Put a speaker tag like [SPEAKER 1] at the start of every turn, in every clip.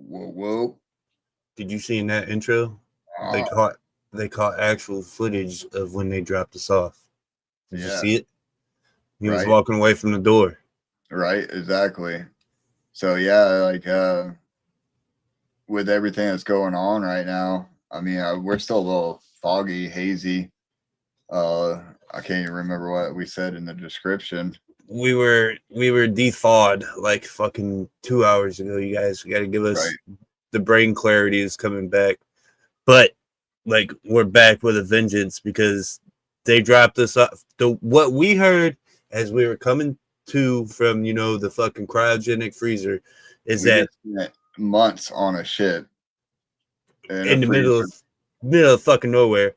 [SPEAKER 1] Whoa, whoa.
[SPEAKER 2] Did you see in that intro? They
[SPEAKER 1] Ah,
[SPEAKER 2] caught they caught actual footage of when they dropped us off. Did you
[SPEAKER 1] yeah,
[SPEAKER 2] see it? He was
[SPEAKER 1] right,
[SPEAKER 2] walking away from the door.
[SPEAKER 1] right, exactly. So yeah, like with everything that's going on right now, I mean, we're still a little foggy, hazy. I can't even remember what we said in the description.
[SPEAKER 2] We were thawed like fucking 2 hours ago. You guys got to give
[SPEAKER 1] Right.
[SPEAKER 2] us the brain clarity is coming back, but like we're back with a vengeance because they dropped us off. What we heard as we were coming to from the fucking cryogenic freezer is
[SPEAKER 1] We
[SPEAKER 2] that
[SPEAKER 1] just spent months on a ship in a
[SPEAKER 2] in the middle
[SPEAKER 1] freezer.
[SPEAKER 2] of fucking nowhere,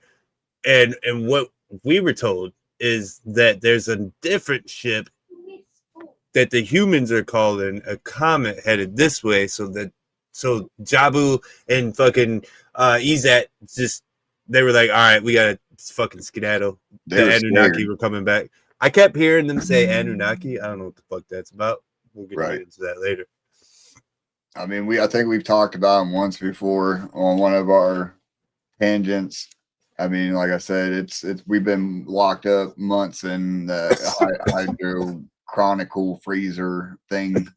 [SPEAKER 2] and what we were told is that there's a different ship that the humans are calling a comet headed this way, so Jobu and fucking Ezat just they were like, all right, we gotta fucking skedaddle.
[SPEAKER 1] They
[SPEAKER 2] The
[SPEAKER 1] were
[SPEAKER 2] Anunnaki
[SPEAKER 1] scared.
[SPEAKER 2] were coming back. I kept hearing them say Anunnaki. I don't know what the fuck that's about. We're gonna get
[SPEAKER 1] Right.
[SPEAKER 2] into that later.
[SPEAKER 1] I mean, I think we've talked about them once before on one of our tangents. I mean, like I said, it's we've been locked up months in the hydro chronicle freezer thing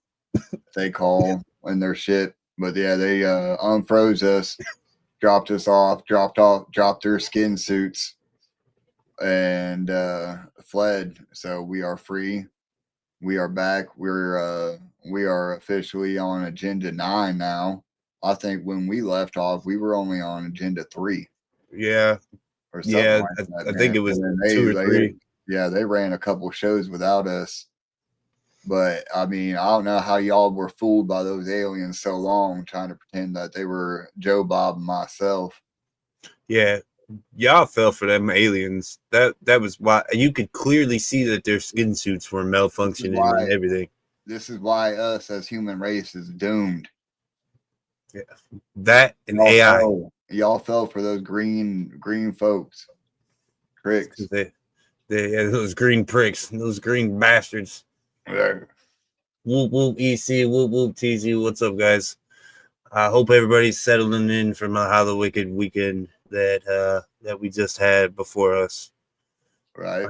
[SPEAKER 1] they call in their shit. But yeah, they unfroze us, dropped their skin suits, and fled. So we are free. We are back. We are officially on Agenda 9 now. I think when we left off, we were only on Agenda 3
[SPEAKER 2] Yeah,
[SPEAKER 1] or something
[SPEAKER 2] yeah.
[SPEAKER 1] like that,
[SPEAKER 2] I think
[SPEAKER 1] man.
[SPEAKER 2] it
[SPEAKER 1] And
[SPEAKER 2] was
[SPEAKER 1] then
[SPEAKER 2] two or
[SPEAKER 1] they
[SPEAKER 2] three.
[SPEAKER 1] yeah, they ran a couple shows without us. But I mean, I don't know how y'all were fooled by those aliens so long, trying to pretend that they were Joe Bob and myself.
[SPEAKER 2] Yeah, y'all fell for them aliens. That was why you could clearly see that their skin suits were
[SPEAKER 1] This is
[SPEAKER 2] malfunctioning and
[SPEAKER 1] why
[SPEAKER 2] everything.
[SPEAKER 1] us as human race is doomed.
[SPEAKER 2] Yeah, that and AI.
[SPEAKER 1] Y'all fell for those green folks tricks.
[SPEAKER 2] Because those green pricks, those green bastards.
[SPEAKER 1] Yeah.
[SPEAKER 2] Whoop whoop EC, whoop whoop TZ. What's up, guys? I hope everybody's settling in from a Hollow Wicked weekend that we just had before us.
[SPEAKER 1] Right.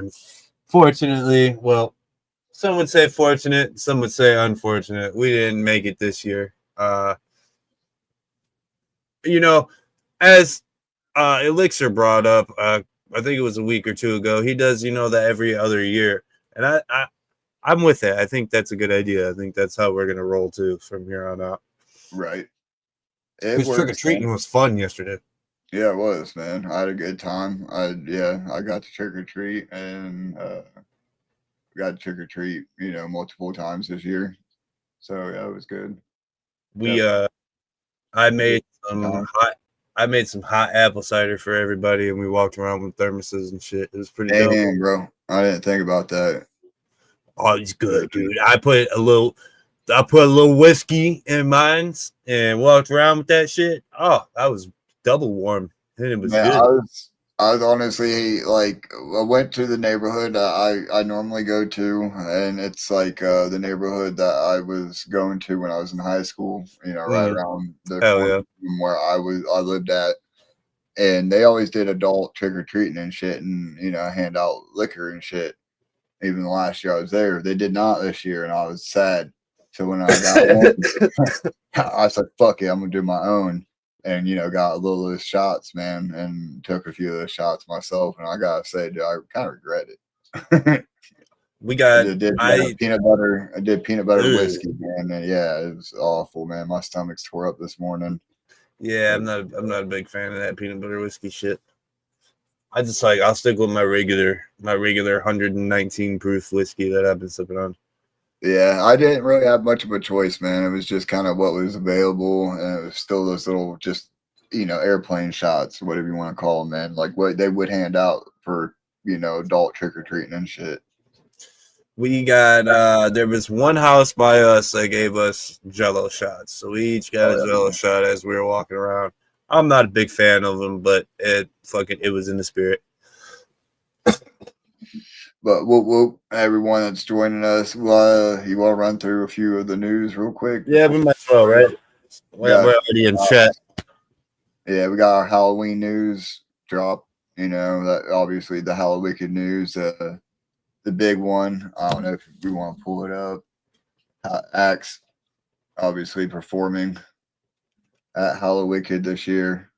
[SPEAKER 2] Unfortunately, well, some would say fortunate, some would say unfortunate. We didn't make it this year. You know, as Elixir brought up, I think it was a week or two ago. He does, that every other year, and I'm with it. I think that's a good idea. I think that's how we're gonna roll too from here on out.
[SPEAKER 1] Right. It
[SPEAKER 2] Because trick or
[SPEAKER 1] works,
[SPEAKER 2] treating
[SPEAKER 1] man.
[SPEAKER 2] was fun yesterday.
[SPEAKER 1] Yeah, it was, man. I had a good time. I got to trick or treat and got to trick or treat, multiple times this year. So yeah, it was good.
[SPEAKER 2] We
[SPEAKER 1] Definitely
[SPEAKER 2] I
[SPEAKER 1] a good
[SPEAKER 2] made some
[SPEAKER 1] time.
[SPEAKER 2] hot I made some hot apple cider for everybody, and we walked around with thermoses and shit. It was pretty dope.
[SPEAKER 1] Damn, bro. I didn't think about that.
[SPEAKER 2] Oh, it's
[SPEAKER 1] Yeah,
[SPEAKER 2] good, dude. I put a little whiskey in mine and walked around with that shit. Oh, that was double warm, and it was
[SPEAKER 1] man,
[SPEAKER 2] good.
[SPEAKER 1] I was honestly like, I went to the neighborhood that I normally go to, and it's like the neighborhood that I was going to when I was in high school. Right
[SPEAKER 2] Mm,
[SPEAKER 1] around the
[SPEAKER 2] hell
[SPEAKER 1] corner
[SPEAKER 2] yeah.
[SPEAKER 1] from where I lived at, and they always did adult trick or treating and shit, and hand out liquor and shit. Even the last year I was there, they did not this year, and I was sad. So when I got home, I said, "Fuck it, I'm gonna do my own." And got a little of those shots, man, and took a few of those shots myself. And I gotta say, dude, I kind of regret it.
[SPEAKER 2] we got
[SPEAKER 1] did
[SPEAKER 2] I
[SPEAKER 1] peanut butter. I did peanut butter
[SPEAKER 2] ugh.
[SPEAKER 1] whiskey, man. And yeah, it was awful, man. My stomach's tore up this morning.
[SPEAKER 2] Yeah,
[SPEAKER 1] But
[SPEAKER 2] I'm not a big fan of that peanut butter whiskey shit. I'll stick with my regular 119 proof whiskey that I've been sipping on.
[SPEAKER 1] yeah, I didn't really have much of a choice, man. It was just kind of what was available, and it was still those little just airplane shots, whatever you want to call them, man. Like what they would hand out for adult trick or treating and shit.
[SPEAKER 2] We got there was one house by us that gave us Jello shots, so we each got
[SPEAKER 1] Oh
[SPEAKER 2] a
[SPEAKER 1] yeah,
[SPEAKER 2] Jello shot as we were walking around. I'm not a big fan of them, but it was in the spirit.
[SPEAKER 1] but everyone that's joining us, you want to run through a few of the news real quick
[SPEAKER 2] Yeah,
[SPEAKER 1] before
[SPEAKER 2] we
[SPEAKER 1] we
[SPEAKER 2] might as well,
[SPEAKER 1] start?
[SPEAKER 2] right? We're already in chat.
[SPEAKER 1] Yeah, we got our Halloween news drop. You know, that obviously the Hallowicked news, the big one. I don't know if we want to pull it up. Axe obviously performing at Hallowicked this year,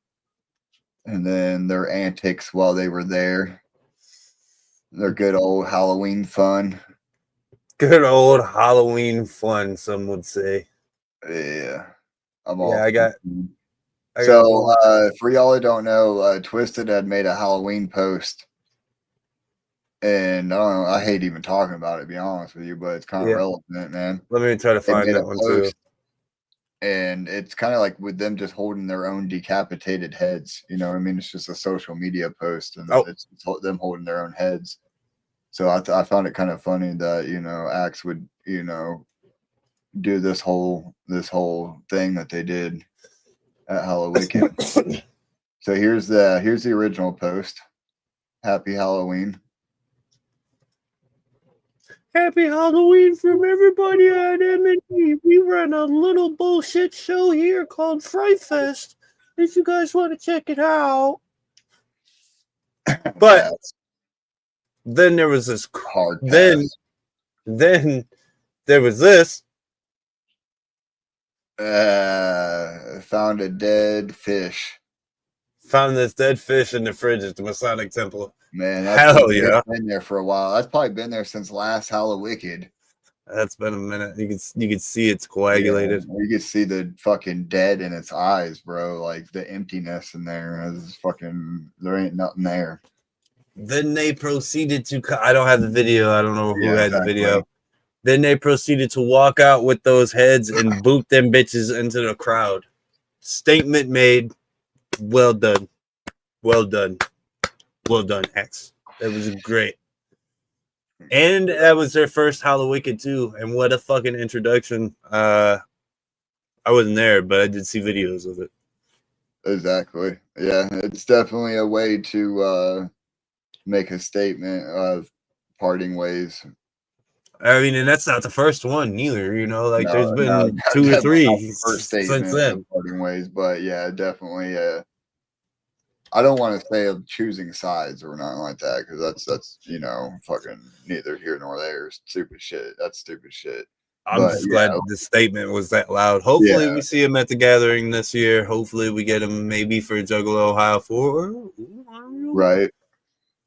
[SPEAKER 1] and then their antics while they were there. Their good old Halloween fun.
[SPEAKER 2] Good old Halloween fun, some would say.
[SPEAKER 1] Yeah,
[SPEAKER 2] I got
[SPEAKER 1] So, for y'all who don't know, Twisted had made a Halloween post, and I don't know, I hate even talking about it, to be honest with you, but it's kind of relevant, man.
[SPEAKER 2] Let me try to find that one too.
[SPEAKER 1] And it's kind of like with them just holding their own decapitated heads. You know what I mean? It's just a social media post, and it's them holding their own heads. So I found it kind of funny that, you know, Axe would, you know, do this whole thing that they did at Hallowicked. So here's the original post. Happy Halloween.
[SPEAKER 2] Happy Halloween from everybody at M&E. We run a little bullshit show here called Fright Fest. If you guys want to check it out. But then there was this
[SPEAKER 1] hard.
[SPEAKER 2] Then there was this.
[SPEAKER 1] Found a dead fish.
[SPEAKER 2] Found this dead fish in the fridge at the Masonic Temple.
[SPEAKER 1] Man,
[SPEAKER 2] hell yeah!
[SPEAKER 1] Been there for a while. That's probably been there since last Hallowicked.
[SPEAKER 2] That's been a minute. You can see it's coagulated.
[SPEAKER 1] Yeah, you can see the fucking dead in its eyes, bro. Like the emptiness in there is fucking. There ain't nothing there.
[SPEAKER 2] Then they proceeded to. I don't have the video. I don't know who had the video. Then they proceeded to walk out with those heads and boot them bitches into the crowd. Statement made. Well done. Well done. Well done, X. That was great. And that was their first Hallowicked too. And what a fucking introduction. I wasn't there, but I did see videos of it.
[SPEAKER 1] Exactly. Yeah, it's definitely a way to make a statement of parting ways.
[SPEAKER 2] I mean, and that's not the first one neither, you know, like there's been two or three since then.
[SPEAKER 1] Parting ways, but yeah, definitely. I don't want to say of choosing sides or nothing like that, because that's you know, fucking neither here nor there. Stupid shit. That's stupid shit.
[SPEAKER 2] I'm just glad the statement was that loud. Hopefully we see him at the gathering this year. Hopefully we get him maybe for Juggalo Ohio 4.
[SPEAKER 1] Right.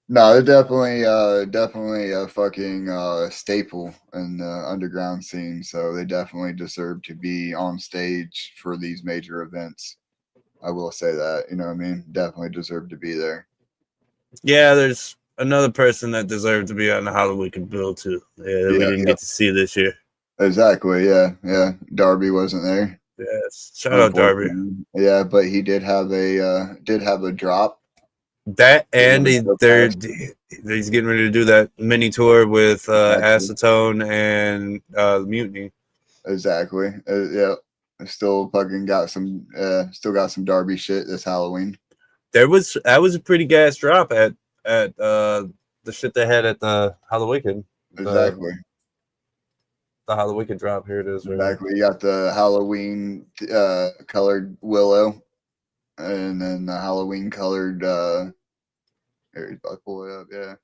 [SPEAKER 1] No, they're definitely a fucking staple in the underground scene. So they definitely deserve to be on stage for these major events. I will say that, you know what I mean? Definitely deserve to be there.
[SPEAKER 2] Yeah, there's another person that deserved to be on the Hallowicked bill too. Yeah, we didn't get to see this year.
[SPEAKER 1] Exactly. Yeah. Darby wasn't there.
[SPEAKER 2] Yes. Shout out Darby.
[SPEAKER 1] Yeah, but he did have a drop.
[SPEAKER 2] That and he's getting ready to do that mini tour with Acetone and Mutiny.
[SPEAKER 1] Exactly. Yeah. Still fucking got some Darby shit this Halloween.
[SPEAKER 2] That was a pretty gas drop at the shit they had at the Hallowicked.
[SPEAKER 1] Exactly.
[SPEAKER 2] The Hallowicked drop. Here it is.
[SPEAKER 1] Exactly. You got the Halloween colored willow, and then the Halloween colored here, he's about to pull it up, yeah.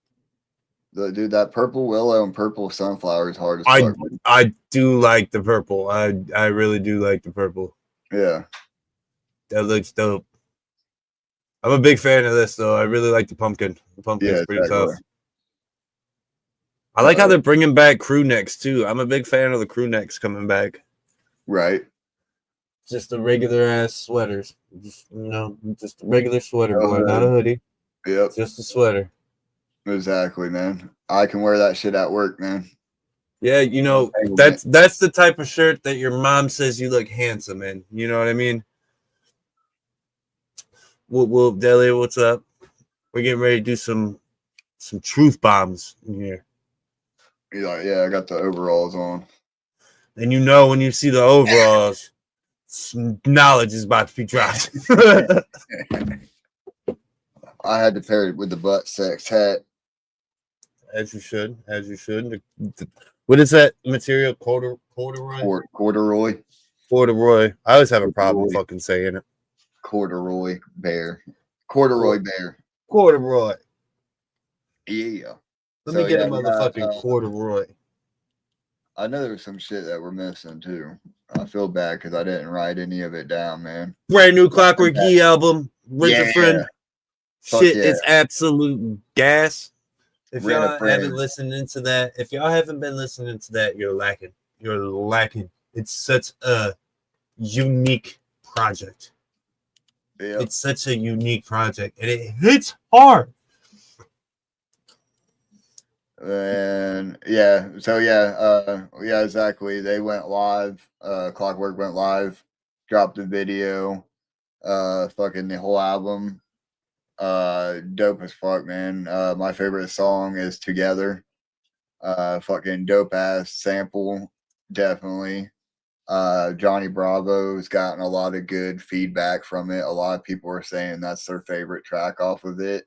[SPEAKER 1] Dude, that purple willow and purple sunflower is hard as fuck.
[SPEAKER 2] I do like the purple. I really do like the purple.
[SPEAKER 1] Yeah.
[SPEAKER 2] That looks dope. I'm a big fan of this, though. I really like the pumpkin. The pumpkin's pretty tough. I like how they're bringing back crew necks, too. I'm a big fan of the crew necks coming back.
[SPEAKER 1] Right.
[SPEAKER 2] Just the regular ass sweaters. Just a regular sweater, boy, not a hoodie.
[SPEAKER 1] Yep.
[SPEAKER 2] Just a sweater.
[SPEAKER 1] Exactly, man. I can wear that shit at work, man.
[SPEAKER 2] Yeah, you know, that's the type of shirt that your mom says you look handsome in. You know what I mean? Well, Deli, what's up? We're getting ready to do some truth bombs in here.
[SPEAKER 1] He's like, yeah, I got the overalls on.
[SPEAKER 2] And you know when you see the overalls, some knowledge is about to be dropped.
[SPEAKER 1] I had to pair it with the butt sex hat.
[SPEAKER 2] As you should. What is that material? Corduroy?
[SPEAKER 1] Corduroy.
[SPEAKER 2] Corduroy. I always have a problem
[SPEAKER 1] Corduroy.
[SPEAKER 2] fucking saying it.
[SPEAKER 1] Corduroy bear. Corduroy bear.
[SPEAKER 2] Corduroy.
[SPEAKER 1] Yeah.
[SPEAKER 2] Let
[SPEAKER 1] So
[SPEAKER 2] me get a
[SPEAKER 1] yeah,
[SPEAKER 2] motherfucking corduroy.
[SPEAKER 1] I know there's some shit that we're missing too. I feel bad because I didn't write any of it down, man.
[SPEAKER 2] Brand new Clockwork E album. Rent a Friend.
[SPEAKER 1] Fuck
[SPEAKER 2] Shit
[SPEAKER 1] yeah.
[SPEAKER 2] is absolute gas. If
[SPEAKER 1] Rent a
[SPEAKER 2] y'all
[SPEAKER 1] Friend.
[SPEAKER 2] haven't listened into that, if y'all haven't been listening to that, you're lacking. You're lacking. It's such a unique project.
[SPEAKER 1] Yep.
[SPEAKER 2] It's such a unique project, and it hits hard.
[SPEAKER 1] And yeah, so yeah, exactly. They went live. Clockwork went live, dropped the video, fucking the whole album. Dope as fuck, man. My favorite song is Together. Fucking dope ass sample, definitely. Johnny Bravo's gotten a lot of good feedback from it. A lot of people are saying that's their favorite track off of it.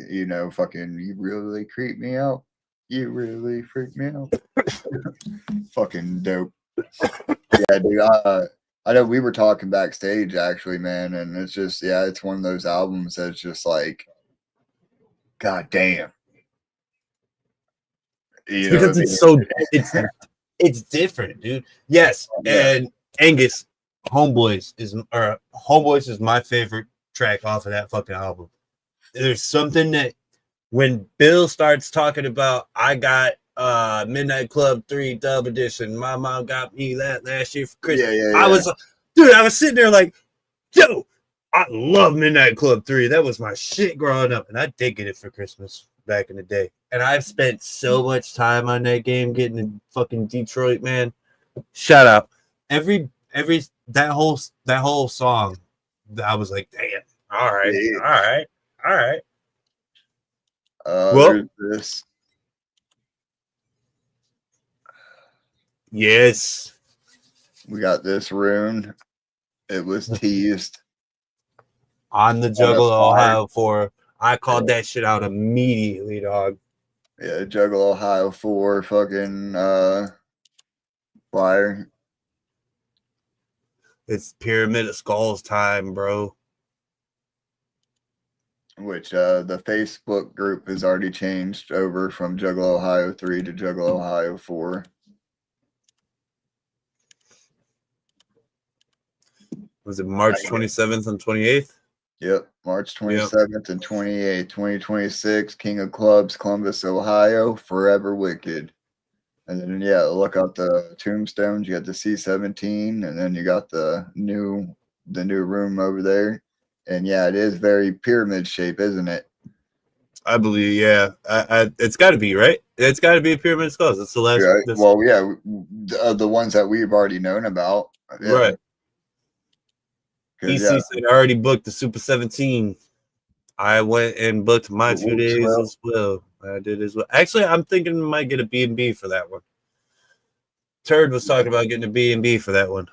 [SPEAKER 1] You know, fucking, you really creep me out. You really freak me out. Fucking dope. Yeah, dude. I know we were talking backstage actually, man, and it's just, yeah, it's one of those albums that's just like, god damn. You know,
[SPEAKER 2] Because it's so it's different, dude. Yes, and Angus Homeboys is my favorite track off of that fucking album. There's something that when Bill starts talking about, I got Midnight Club 3 Dub Edition. My mom got me that last year for Christmas. I was sitting there like, yo, I love Midnight Club 3. That was my shit growing up, and I did get it for Christmas back in the day. And I've spent so much time on that game getting to fucking Detroit, man. Shout out. That whole song, I was like, damn, all right.
[SPEAKER 1] Well, there's this.
[SPEAKER 2] Yes.
[SPEAKER 1] We got this rune. It was teased
[SPEAKER 2] on the Juggalo Ohio 4. I called that shit out immediately, dog.
[SPEAKER 1] Yeah, Juggalo Ohio 4 fucking flyer.
[SPEAKER 2] It's Pyramid of Skulls time, bro.
[SPEAKER 1] Which the Facebook group has already changed over from Juggalo Ohio 3 to Juggalo Ohio 4.
[SPEAKER 2] Was it March 27th and 28th?
[SPEAKER 1] Yep, March 27th and 28th, 2026, King of Clubs, Columbus, Ohio, Forever Wicked. And then, yeah, look out the tombstones. You got the C-17, and then you got the new room over there. And, yeah, it is very pyramid shape, isn't it?
[SPEAKER 2] I believe, yeah. It's got to be, right? It's got to be a Pyramid of Skulls. It's the last.
[SPEAKER 1] Right. Well, yeah, the ones that we've already known about. Yeah.
[SPEAKER 2] Right. EC said I already booked the Super 17. I went and booked my 2 days as well. I did as well. Actually, I'm thinking I might get a B&B for that one. Turd was talking about getting a B&B for that one.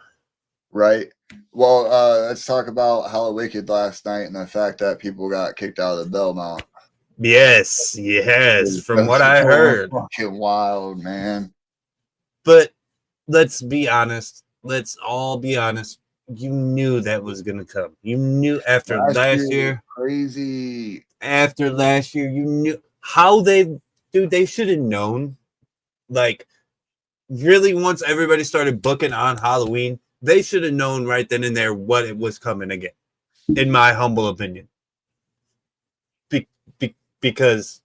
[SPEAKER 1] Right. Well, let's talk about Hello Wicked last night and the fact that people got kicked out of the Belmont.
[SPEAKER 2] Yes. From what I heard.
[SPEAKER 1] Fucking wild, man.
[SPEAKER 2] But let's be honest. Let's all be honest. You knew that was gonna come. You knew after last year.
[SPEAKER 1] Crazy.
[SPEAKER 2] After last year, you knew how they should have known. Like, really, once everybody started booking on Halloween, they should have known right then and there what it was coming again. In my humble opinion, because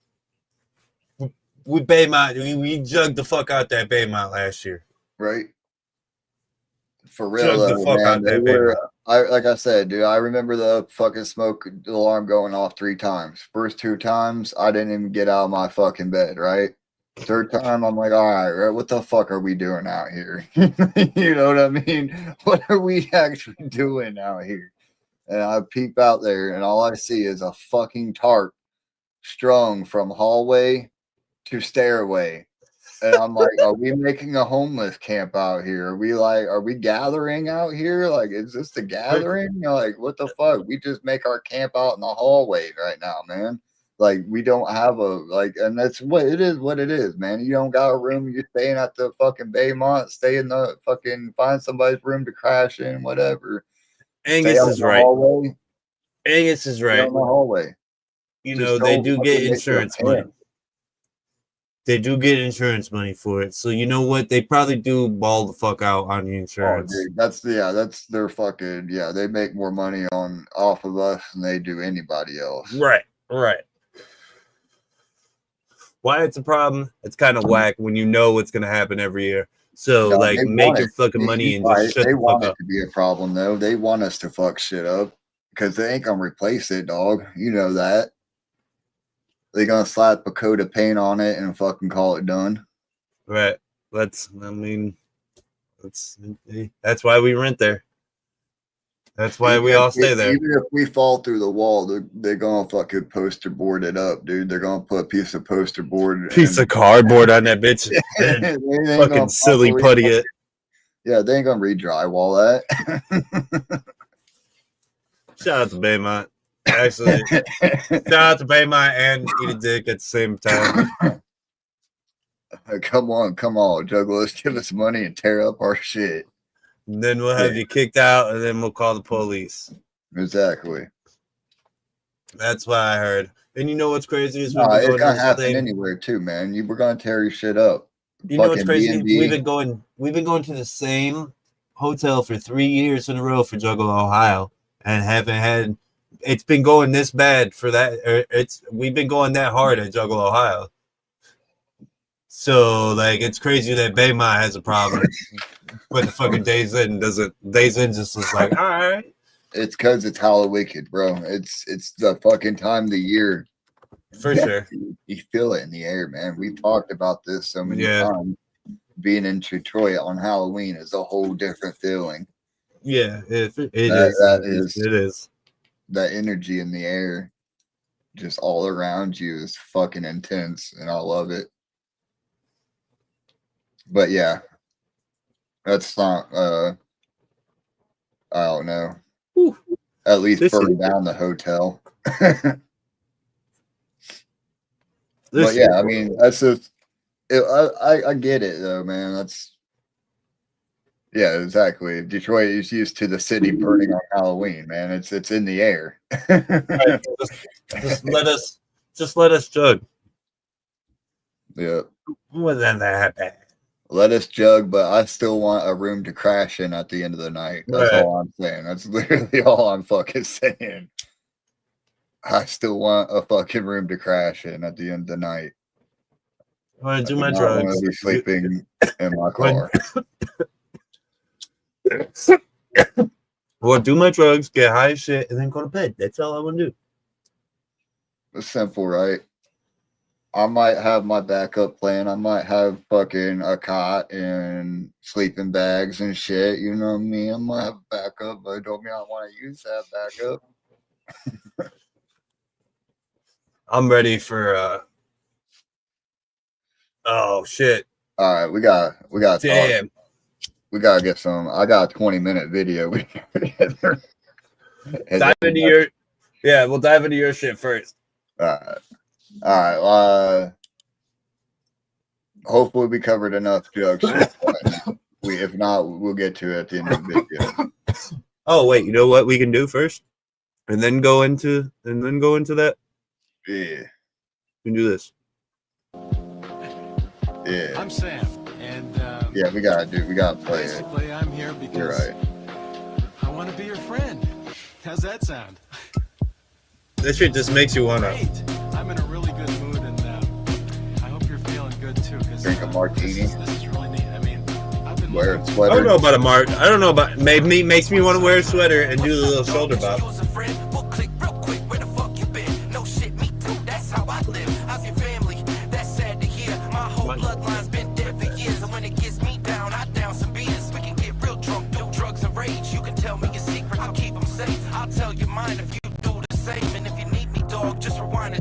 [SPEAKER 2] we Baymont, we jugged the fuck out that Baymont last year.
[SPEAKER 1] Right. For real, man. They were, like I said, dude, I remember the fucking smoke alarm going off 3 times. First 2 times, I didn't even get out of my fucking bed, right? Third time, I'm like, all right, what the fuck are we doing out here? You know what I mean? What are we actually doing out here? And I peep out there, and all I see is a fucking tarp strung from hallway to stairway. And I'm like, are we making a homeless camp out here? Are we gathering out here? Like, is this the gathering? Like, what the fuck? We just make our camp out in the hallway right now, man. Like we don't have a and that's what it is. What it is, man. You don't got a room. You're staying at the fucking Baymont. Stay in the fucking find somebody's room to crash in. Whatever. Stay
[SPEAKER 2] Angus
[SPEAKER 1] out in
[SPEAKER 2] is
[SPEAKER 1] the
[SPEAKER 2] right.
[SPEAKER 1] hallway.
[SPEAKER 2] Angus is
[SPEAKER 1] Stay out
[SPEAKER 2] right.
[SPEAKER 1] in the hallway.
[SPEAKER 2] You
[SPEAKER 1] Just
[SPEAKER 2] know, they
[SPEAKER 1] don't
[SPEAKER 2] do
[SPEAKER 1] fucking
[SPEAKER 2] get
[SPEAKER 1] make
[SPEAKER 2] insurance
[SPEAKER 1] your
[SPEAKER 2] money.
[SPEAKER 1] pants.
[SPEAKER 2] They do get insurance money for it. So you know what? They probably do ball the fuck out on the
[SPEAKER 1] Oh,
[SPEAKER 2] insurance.
[SPEAKER 1] dude, that's their fucking They make more money off of us than they do anybody else.
[SPEAKER 2] Right. Why it's a problem? It's kind of whack when you know what's gonna happen every year. So
[SPEAKER 1] No,
[SPEAKER 2] like,
[SPEAKER 1] they
[SPEAKER 2] make
[SPEAKER 1] want
[SPEAKER 2] your
[SPEAKER 1] it.
[SPEAKER 2] fucking money and
[SPEAKER 1] Right.
[SPEAKER 2] just shut
[SPEAKER 1] They
[SPEAKER 2] the fuck
[SPEAKER 1] want it
[SPEAKER 2] up.
[SPEAKER 1] to be a problem though. They want us to fuck shit up because they ain't gonna replace it, dog. You know that. They're gonna slap a coat of paint on it and fucking call it done.
[SPEAKER 2] Right. That's why we rent there. That's why we all stay there.
[SPEAKER 1] Even if we fall through the wall, they're gonna fucking poster board it up, dude. They're gonna put a piece of poster board,
[SPEAKER 2] Piece of cardboard on that bitch, and fucking silly putty it.
[SPEAKER 1] Yeah, they ain't gonna re-drywall that.
[SPEAKER 2] Shout out to Baymont. Actually, shout out to Baymont and Eat a Dick at the same time.
[SPEAKER 1] Come on, Juggalos, give us money and tear up our shit.
[SPEAKER 2] And then we'll have you kicked out, and then we'll call the police.
[SPEAKER 1] Exactly.
[SPEAKER 2] That's what I heard. And you know what's crazy is
[SPEAKER 1] it's gonna happen anywhere too, man. We're gonna tear your shit up.
[SPEAKER 2] You know what's crazy? We've been going to the same hotel for 3 years in a row for Thuggalo, Ohio, and haven't had. It's been going this bad for that. We've been going that hard at Thuggalo, Ohio. So like, it's crazy that Baymont has a problem, but the fucking Days Inn doesn't. Days Inn just was like, all right.
[SPEAKER 1] It's because it's Halloween, bro. It's the fucking time of the year.
[SPEAKER 2] For sure.
[SPEAKER 1] You feel it in the air, man. We've talked about this so many times. Being in Detroit on Halloween is a whole different feeling.
[SPEAKER 2] Yeah, it is.
[SPEAKER 1] That energy in the air, just all around you, is fucking intense, and I love it. But yeah, that's not. I don't know.
[SPEAKER 2] Whew.
[SPEAKER 1] At least burn down the hotel. But yeah, I mean, that's just. I get it though, man. Yeah, exactly. Detroit is used to the city burning on Halloween, man. It's in the air.
[SPEAKER 2] Right. Just let us jug.
[SPEAKER 1] Yeah.
[SPEAKER 2] Wasn't that bad.
[SPEAKER 1] Let us jug, but I still want a room to crash in at the end of the night. That's all I'm saying. That's literally all I'm fucking saying. I still want a fucking room to crash in at the end of the night.
[SPEAKER 2] I want to do my drugs.
[SPEAKER 1] I want to be sleeping in my car.
[SPEAKER 2] Well, do my drugs, get high as shit, and then go to bed. That's all I want to do.
[SPEAKER 1] It's simple, right? I might have my backup plan. I might have fucking a cot and sleeping bags and shit. You know what I mean? I might have a backup, but it don't mean I want to use that backup.
[SPEAKER 2] I'm ready for oh shit.
[SPEAKER 1] All right, we got
[SPEAKER 2] damn.
[SPEAKER 1] Talk. We gotta get some. I got a 20-minute video.
[SPEAKER 2] Dive into your we'll dive into your shit first.
[SPEAKER 1] All right. Hopefully we covered enough jug shit. If not, we'll get to it at the end of the video.
[SPEAKER 2] Oh wait, you know what we can do first, and then go into that.
[SPEAKER 1] Yeah.
[SPEAKER 2] We can do this.
[SPEAKER 3] Yeah. I'm Sam, and
[SPEAKER 1] yeah, we gotta play it.
[SPEAKER 3] Basically, I'm here because
[SPEAKER 1] you're right.
[SPEAKER 3] I want to be your friend. How's that sound?
[SPEAKER 2] This shit just makes you wanna.
[SPEAKER 3] Great. I'm in a really good mood, and I hope you're feeling good too. Cause
[SPEAKER 1] drink a martini.
[SPEAKER 3] This is really neat. I mean, I've been
[SPEAKER 1] wear a sweater.
[SPEAKER 2] I don't know about a mark. I don't know about makes me want to wear a sweater and do the little shoulder bob.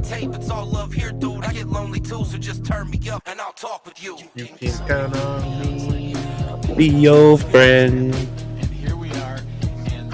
[SPEAKER 3] It's all love here, dude. I get lonely too, so just turn me up and I'll talk with you.
[SPEAKER 2] You can count on me. Be your friend.
[SPEAKER 3] And here we are. And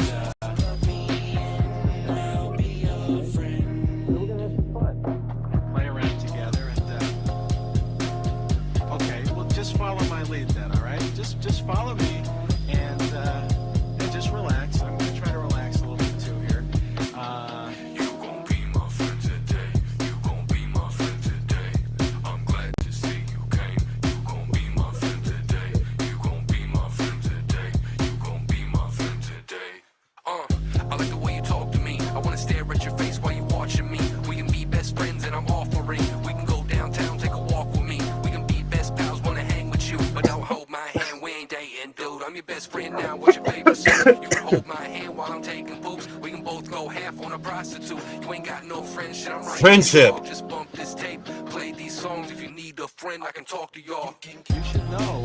[SPEAKER 3] your best friend now. What's your favorite soup? You can hold my hand while I'm taking poops. We can both go half on a prostitute. You ain't got no friendship. I'm right
[SPEAKER 2] Friendship.
[SPEAKER 3] here, dog. Just bump this tape. Play these songs. If you need a friend, I can talk to y'all.
[SPEAKER 4] You should know.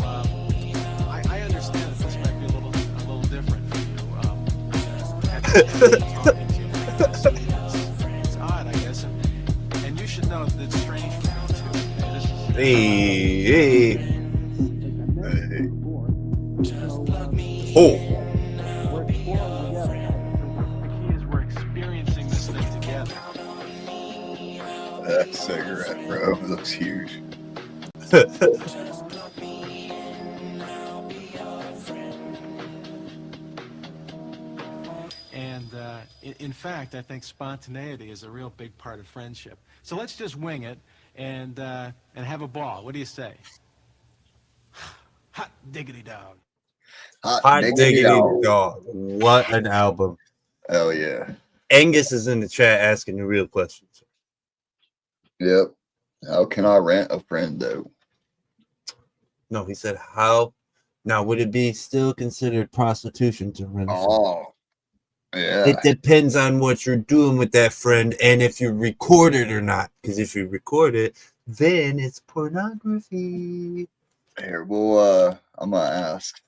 [SPEAKER 4] I understand that this might be a little different for you. Talking to you like this. It's odd, I guess. And you should know that it's strange for me too. This is
[SPEAKER 2] Hey. Oh.
[SPEAKER 4] we're exploring together. The key is we're experiencing this thing together.
[SPEAKER 1] That cigarette, bro, looks huge.
[SPEAKER 4] And in fact, I think spontaneity is a real big part of friendship. So let's just wing it and have a ball. What do you say? Hot diggity dog.
[SPEAKER 2] Hot diggity dog. What an album.
[SPEAKER 1] Hell yeah.
[SPEAKER 2] Angus is in the chat asking the real questions.
[SPEAKER 1] Yep. How can I rent a friend though?
[SPEAKER 2] No, he said how. Now, would it be still considered prostitution to rent a friend?
[SPEAKER 1] Oh, yeah.
[SPEAKER 2] It depends on what you're doing with that friend and if you record it or not. Because if you record it, then it's pornography.
[SPEAKER 1] Here, well, I'm gonna ask.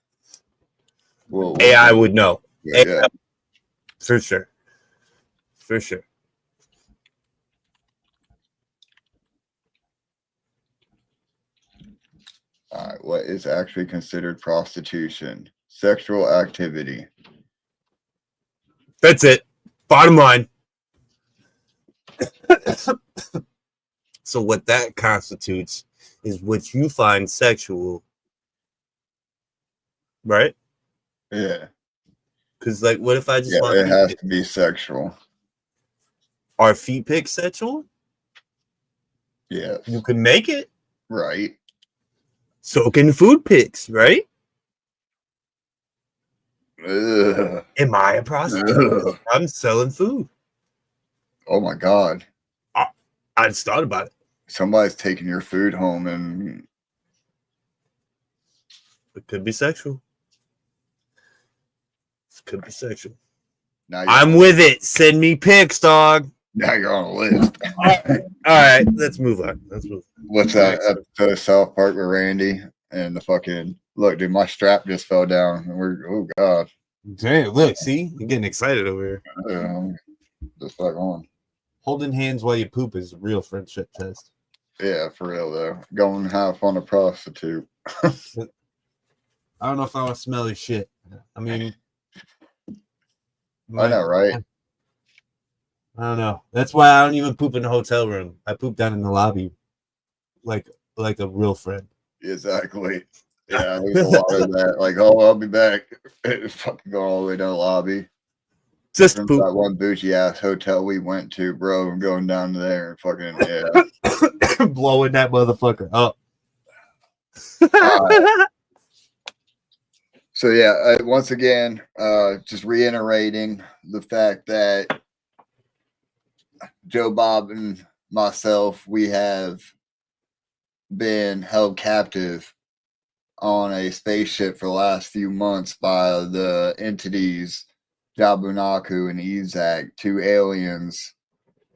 [SPEAKER 1] Well,
[SPEAKER 2] AI would know.
[SPEAKER 1] yeah.
[SPEAKER 2] For sure. For sure.
[SPEAKER 1] All right, what is actually considered prostitution? Sexual activity.
[SPEAKER 2] That's it. Bottom line. So what that constitutes is what you find sexual, right?
[SPEAKER 1] Yeah.
[SPEAKER 2] Because, like, what if I just
[SPEAKER 1] Yeah,
[SPEAKER 2] want
[SPEAKER 1] it
[SPEAKER 2] feet
[SPEAKER 1] has
[SPEAKER 2] pics?
[SPEAKER 1] to be sexual.
[SPEAKER 2] Are feet pics sexual?
[SPEAKER 1] Yeah.
[SPEAKER 2] You can make it.
[SPEAKER 1] Right.
[SPEAKER 2] So can food pics, right?
[SPEAKER 1] Ugh.
[SPEAKER 2] Am I a prostitute?
[SPEAKER 1] Ugh.
[SPEAKER 2] I'm selling food.
[SPEAKER 1] Oh my God.
[SPEAKER 2] I just thought about it.
[SPEAKER 1] Somebody's taking your food home and
[SPEAKER 2] It could be sexual. It could be sexual.
[SPEAKER 1] now you're,
[SPEAKER 2] I'm with it. Send me pics, dog.
[SPEAKER 1] now you're on a list.
[SPEAKER 2] All right, let's move on. Let's move on.
[SPEAKER 1] What's that episode of South Park with Randy and the fucking look, dude, my strap just fell down. And we're oh God.
[SPEAKER 2] Damn, look, see? You're getting excited over here.
[SPEAKER 1] Just fuck on.
[SPEAKER 2] Holding hands while you poop is a real friendship test.
[SPEAKER 1] Yeah, for real though. Going half on a prostitute.
[SPEAKER 2] I don't know if I want to smell your shit. I mean,
[SPEAKER 1] I know, right?
[SPEAKER 2] I don't know. That's why I don't even poop in the hotel room. I poop down in the lobby, like a real friend.
[SPEAKER 1] Exactly. Yeah, there's a lot of that. Like, oh, I'll be back. It's fucking going all the way down the lobby.
[SPEAKER 2] Just
[SPEAKER 1] From
[SPEAKER 2] poop.
[SPEAKER 1] that one bougie ass hotel we went to, bro. I'm going down there and fucking yeah.
[SPEAKER 2] Blowing that motherfucker up.
[SPEAKER 1] So yeah, once again, just reiterating the fact that Joe Bob and myself, we have been held captive on a spaceship for the last few months by the entities Jobu and Ezat, two aliens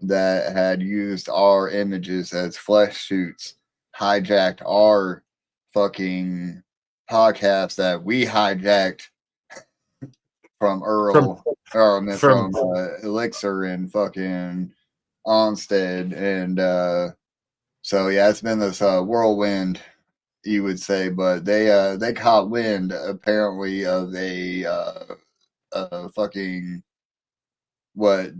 [SPEAKER 1] that had used our images as flesh suits, hijacked our fucking podcast that we hijacked from Earl, from Elixir and fucking Onstead, and so yeah, it's been this whirlwind, you would say, but they caught wind apparently of a fucking what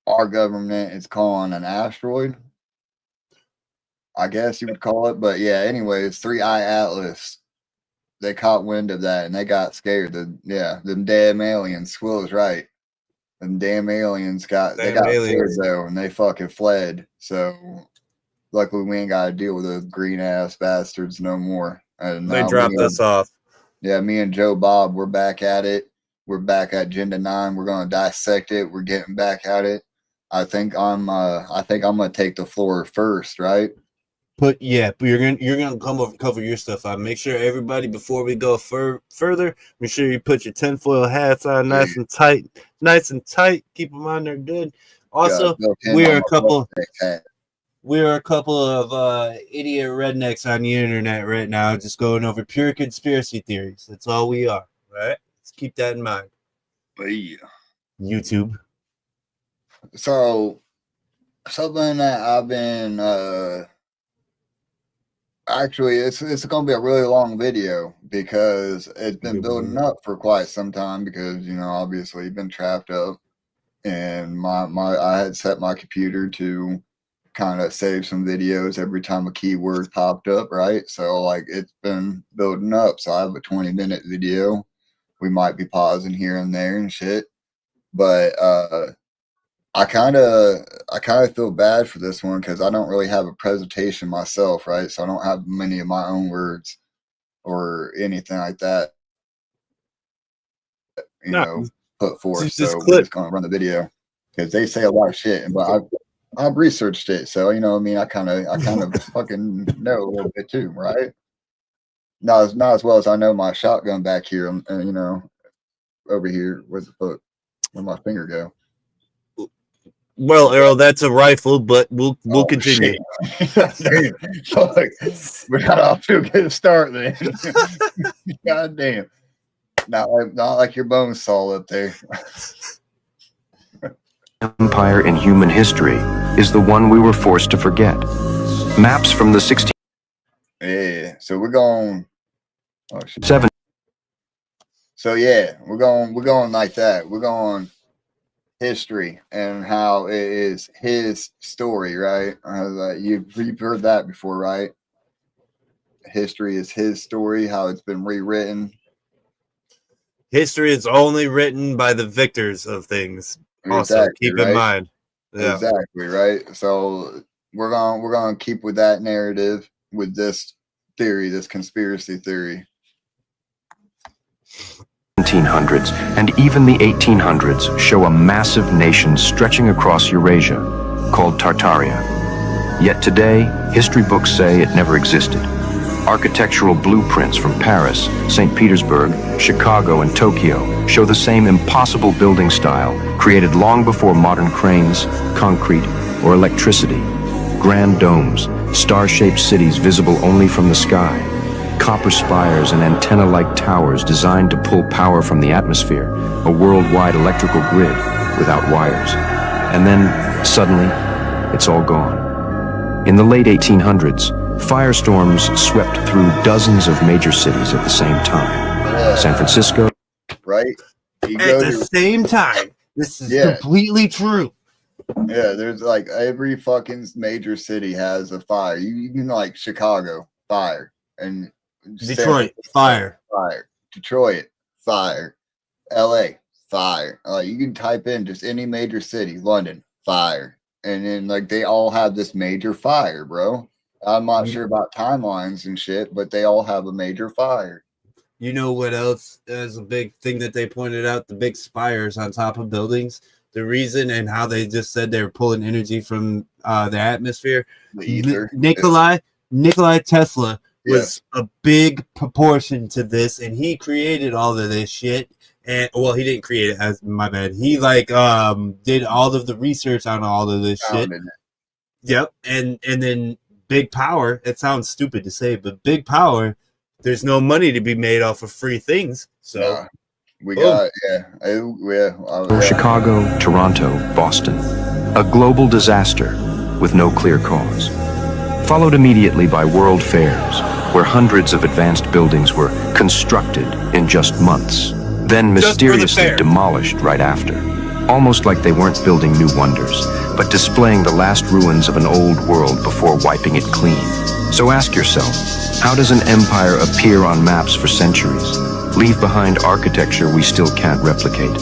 [SPEAKER 1] our government is calling an asteroid, I guess you would call it. But yeah, anyways, 3I Atlas. They caught wind of that and they got scared. Them damn aliens. Squill is right. Them damn aliens got scared though, and they fucking fled. So luckily we ain't got to deal with those green ass bastards no more. And
[SPEAKER 2] they dropped us off.
[SPEAKER 1] Yeah, me and Joe Bob, we're back at it. We're back at Agenda 9. We're gonna dissect it. We're getting back at it. I think I'm gonna take the floor first, right?
[SPEAKER 2] But you're gonna come over cover your stuff on. Make sure everybody before we go further, make sure you put your tinfoil hats on nice and tight. Keep them on there good. Also, we're a couple of idiot rednecks on the internet right now, just going over pure conspiracy theories. That's all we are, right? Let's keep that in mind.
[SPEAKER 1] Yeah.
[SPEAKER 2] YouTube.
[SPEAKER 1] So something that I've been actually it's gonna be a really long video because it's been building up for quite some time because obviously you've been trapped up, and I had set my computer to kind of save some videos every time a keyword popped up, right? So like it's been building up. So I have a 20-minute video. We might be pausing here and there and shit, but I kind of feel bad for this one because I don't really have a presentation myself, right? So I don't have many of my own words or anything like that, put forth. So we're just gonna run the video because they say a lot of shit, but I've researched it, so I kind of fucking know a little bit too, right? Not as well as I know my shotgun back here, over here. Where's the foot? Where'd my finger go?
[SPEAKER 2] Well, Earl, that's a rifle, but we'll continue.
[SPEAKER 1] Fuck. We got off to a good start, man. God damn. Not like your bone saw up there.
[SPEAKER 5] Empire in human history is the one we were forced to forget. Maps from the 16th.
[SPEAKER 1] Yeah, so we're going. Oh shit.
[SPEAKER 5] 7.
[SPEAKER 1] So yeah, we're going like that. We're going history and how it is his story, right? You've heard that before, right? History is his story, how it's been rewritten.
[SPEAKER 2] History is only written by the victors of things. Also, keep in mind.
[SPEAKER 1] Yeah. Exactly, right? So we're gonna keep with that narrative with this theory, this conspiracy theory.
[SPEAKER 5] 1700s and even the 1800s show a massive nation stretching across Eurasia called Tartaria. Yet today, history books say it never existed. Architectural blueprints from Paris, St. Petersburg, Chicago, and Tokyo show the same impossible building style created long before modern cranes, concrete, or electricity. Grand domes, star-shaped cities visible only from the sky, copper spires and antenna-like towers designed to pull power from the atmosphere, a worldwide electrical grid without wires. And then, suddenly, it's all gone. In the late 1800s, firestorms swept through dozens of major cities at the same time. San Francisco.
[SPEAKER 1] Right?
[SPEAKER 2] At the same time. This is completely true.
[SPEAKER 1] Yeah, there's like every fucking major city has a fire. You can like Chicago, fire. And
[SPEAKER 2] Detroit, fire.
[SPEAKER 1] Detroit, fire. LA, fire. You can type in just any major city, London, fire. And then like they all have this major fire, bro. I'm not sure about timelines and shit, but they all have a major fire.
[SPEAKER 2] You know what else is a big thing that they pointed out? The big spires on top of buildings. The reason and how they just said they were pulling energy from the atmosphere.
[SPEAKER 1] The ether.
[SPEAKER 2] Nikola Tesla was a big proportion to this, and he created all of this shit. And well, he didn't create it. My bad. He did all of the research on all of this shit. Yep, and then big power. It sounds stupid to say, but big power. There's no money to be made off of free things. So
[SPEAKER 1] we got
[SPEAKER 5] Chicago, Toronto, Boston. A global disaster with no clear cause. Followed immediately by world fairs, where hundreds of advanced buildings were constructed in just months, then mysteriously demolished right after. Almost like they weren't building new wonders, but displaying the last ruins of an old world before wiping it clean. So ask yourself, how does an empire appear on maps for centuries, leave behind architecture we still can't replicate,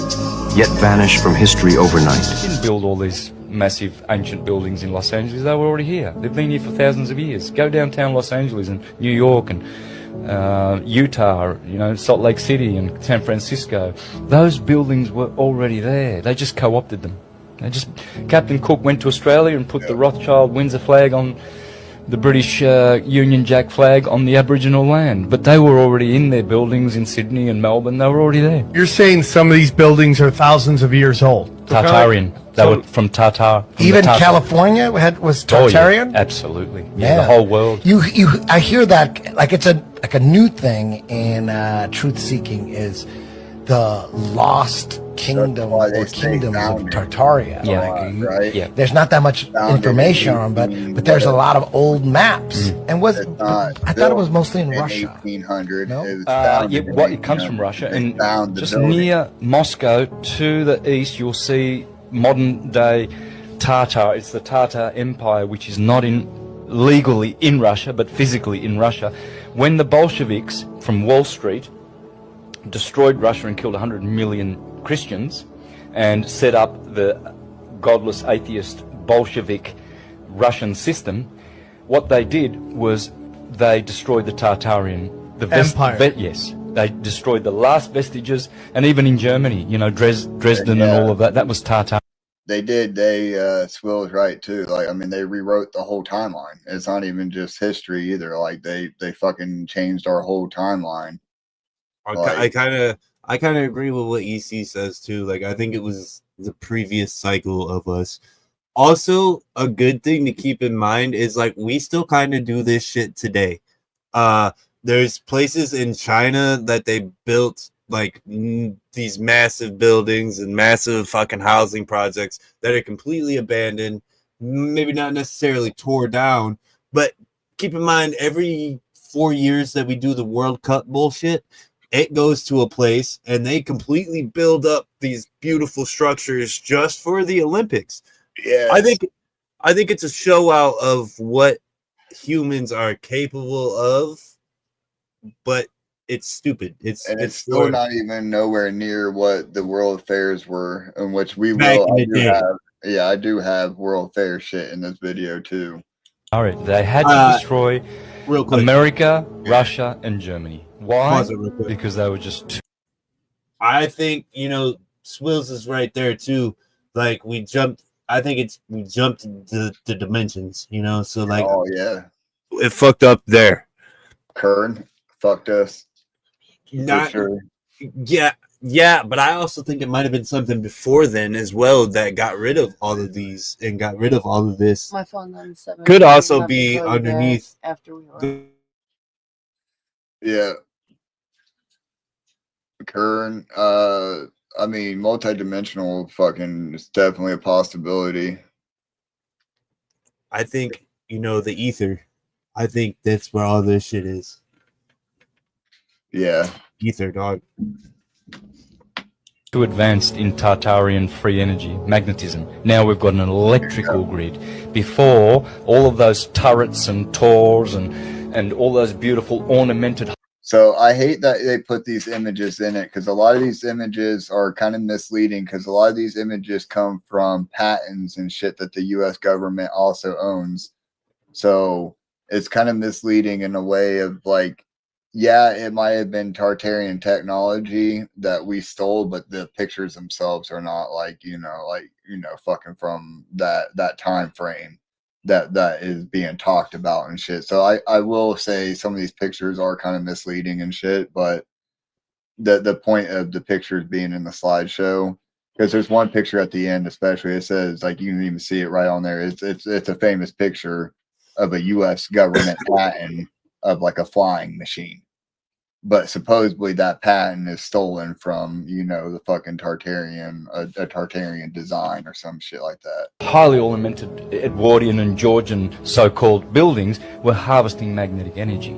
[SPEAKER 5] yet vanish from history overnight?
[SPEAKER 6] They didn't build all these massive ancient buildings in Los Angeles. They were already here. They've been here for thousands of years. Go downtown Los Angeles and New York and Utah, Salt Lake City and San Francisco. Those buildings were already there. They just co-opted them. Captain Cook went to Australia and put the Rothschild Windsor flag on the British Union Jack flag on the Aboriginal land. But they were already in their buildings in Sydney and Melbourne. They were already there.
[SPEAKER 7] You're saying some of these buildings are thousands of years old?
[SPEAKER 6] Tartarian. They were from Tatar. From
[SPEAKER 8] Even
[SPEAKER 6] the Tatar.
[SPEAKER 8] California was Tartarian?
[SPEAKER 6] Oh, yeah, absolutely. Yeah, the whole world.
[SPEAKER 8] I hear that like it's a new thing in truth seeking is the lost kingdom or kingdoms of Tartaria.
[SPEAKER 6] Yeah.
[SPEAKER 1] Right?
[SPEAKER 6] Yeah.
[SPEAKER 8] There's not that much information on them, but there's a lot of old maps. And I thought it was mostly in Russia.
[SPEAKER 1] 1800.
[SPEAKER 8] No?
[SPEAKER 1] It was
[SPEAKER 6] It comes from Russia, and
[SPEAKER 1] found the
[SPEAKER 6] just
[SPEAKER 1] building.
[SPEAKER 6] near Moscow to the east, you'll see modern day Tatar. It's the Tatar Empire, which is not legally in Russia, but physically in Russia. When the Bolsheviks from Wall Street destroyed Russia and killed 100 million Christians and set up the godless atheist Bolshevik Russian system, what they did was they destroyed the Tartarian
[SPEAKER 7] Empire.
[SPEAKER 6] Yes, they destroyed the last vestiges, and even in Germany, Dresden and all of that, that was Tatar.
[SPEAKER 1] They did. Swill's right too. Like, I mean, they rewrote the whole timeline. It's not even just history either. Like, they fucking changed our whole timeline.
[SPEAKER 2] I kind of agree with what EC says too. Like, I think it was the previous cycle of us. Also, a good thing to keep in mind is like we still kind of do this shit today. There's places in China that they built like these massive buildings and massive fucking housing projects that are completely abandoned, maybe not necessarily tore down, but keep in mind every 4 years that we do the World Cup bullshit, it goes to a place and they completely build up these beautiful structures just for the Olympics.
[SPEAKER 1] Yeah,
[SPEAKER 2] I think it's a show out of what humans are capable of, but it's stupid. It's
[SPEAKER 1] still not even nowhere near what the World Fairs were, in which we
[SPEAKER 2] Back
[SPEAKER 1] will.
[SPEAKER 2] in the day.
[SPEAKER 1] I do have World Fair shit in this video too.
[SPEAKER 6] All right, they had to destroy
[SPEAKER 2] real quick.
[SPEAKER 6] America, Russia, and Germany. Why?
[SPEAKER 2] Pause it real quick.
[SPEAKER 6] Because they were just too.
[SPEAKER 2] I think Swills is right there too. Like we jumped the dimensions, so like
[SPEAKER 1] Oh yeah,
[SPEAKER 2] it fucked up there.
[SPEAKER 1] Kern fucked us.
[SPEAKER 2] Not
[SPEAKER 1] For sure.
[SPEAKER 2] yeah, but I also think it might have been something before then as well that got rid of all of these and got rid of all of this.
[SPEAKER 9] My phone's on 7.
[SPEAKER 2] Could also
[SPEAKER 9] I'll have to
[SPEAKER 2] be
[SPEAKER 9] call you
[SPEAKER 2] underneath
[SPEAKER 9] back after we were.
[SPEAKER 1] Yeah. Kern, I mean, multidimensional fucking is definitely a possibility.
[SPEAKER 2] I think the ether. I think that's where all this shit is.
[SPEAKER 1] Yeah.
[SPEAKER 2] Ether, dog.
[SPEAKER 6] Too advanced in Tartarian free energy, magnetism. Now we've got an electrical grid. Before, all of those turrets and tors and all those beautiful ornamented.
[SPEAKER 1] So I hate that they put these images in it, because a lot of these images are kind of misleading, because a lot of these images come from patents and shit that the US government also owns. So it's kind of misleading in a way of like, yeah, it might have been Tartarian technology that we stole, but the pictures themselves are not like, fucking from that time frame that is being talked about and shit. So I will say some of these pictures are kind of misleading and shit, but the point of the pictures being in the slideshow, because there's one picture at the end, especially, it says, like, you can even see it right on there. It's a famous picture of a US government patent of like a flying machine. But supposedly that patent is stolen from, the fucking Tartarian, a Tartarian design or some shit like that.
[SPEAKER 6] Highly ornamented Edwardian and Georgian so-called buildings were harvesting magnetic energy.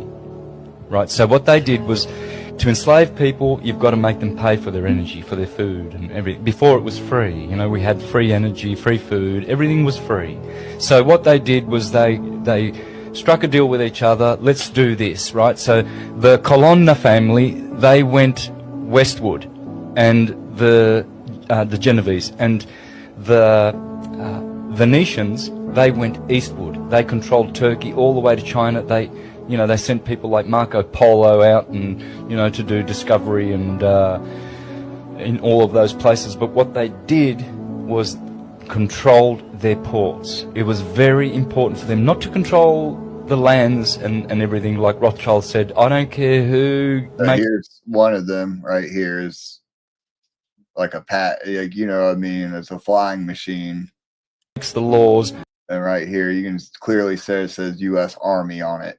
[SPEAKER 6] Right, so what they did was to enslave people, you've got to make them pay for their energy, for their food and everything. Before it was free, we had free energy, free food, everything was free. So what they did was they struck a deal with each other, let's do this, right? So the Colonna family, they went westward, and the Genovese, and the Venetians, they went eastward. They controlled Turkey all the way to China. They sent people like Marco Polo out and, to do discovery and in all of those places. But what they did was controlled their ports. It was very important for them not to control the lands and everything, like Rothschild said, I don't care who makes...
[SPEAKER 1] Here's one of them right here is like a like, you know what I mean? It's a flying machine.
[SPEAKER 6] Makes the laws.
[SPEAKER 1] And right here, you can clearly say it says U.S. Army on it.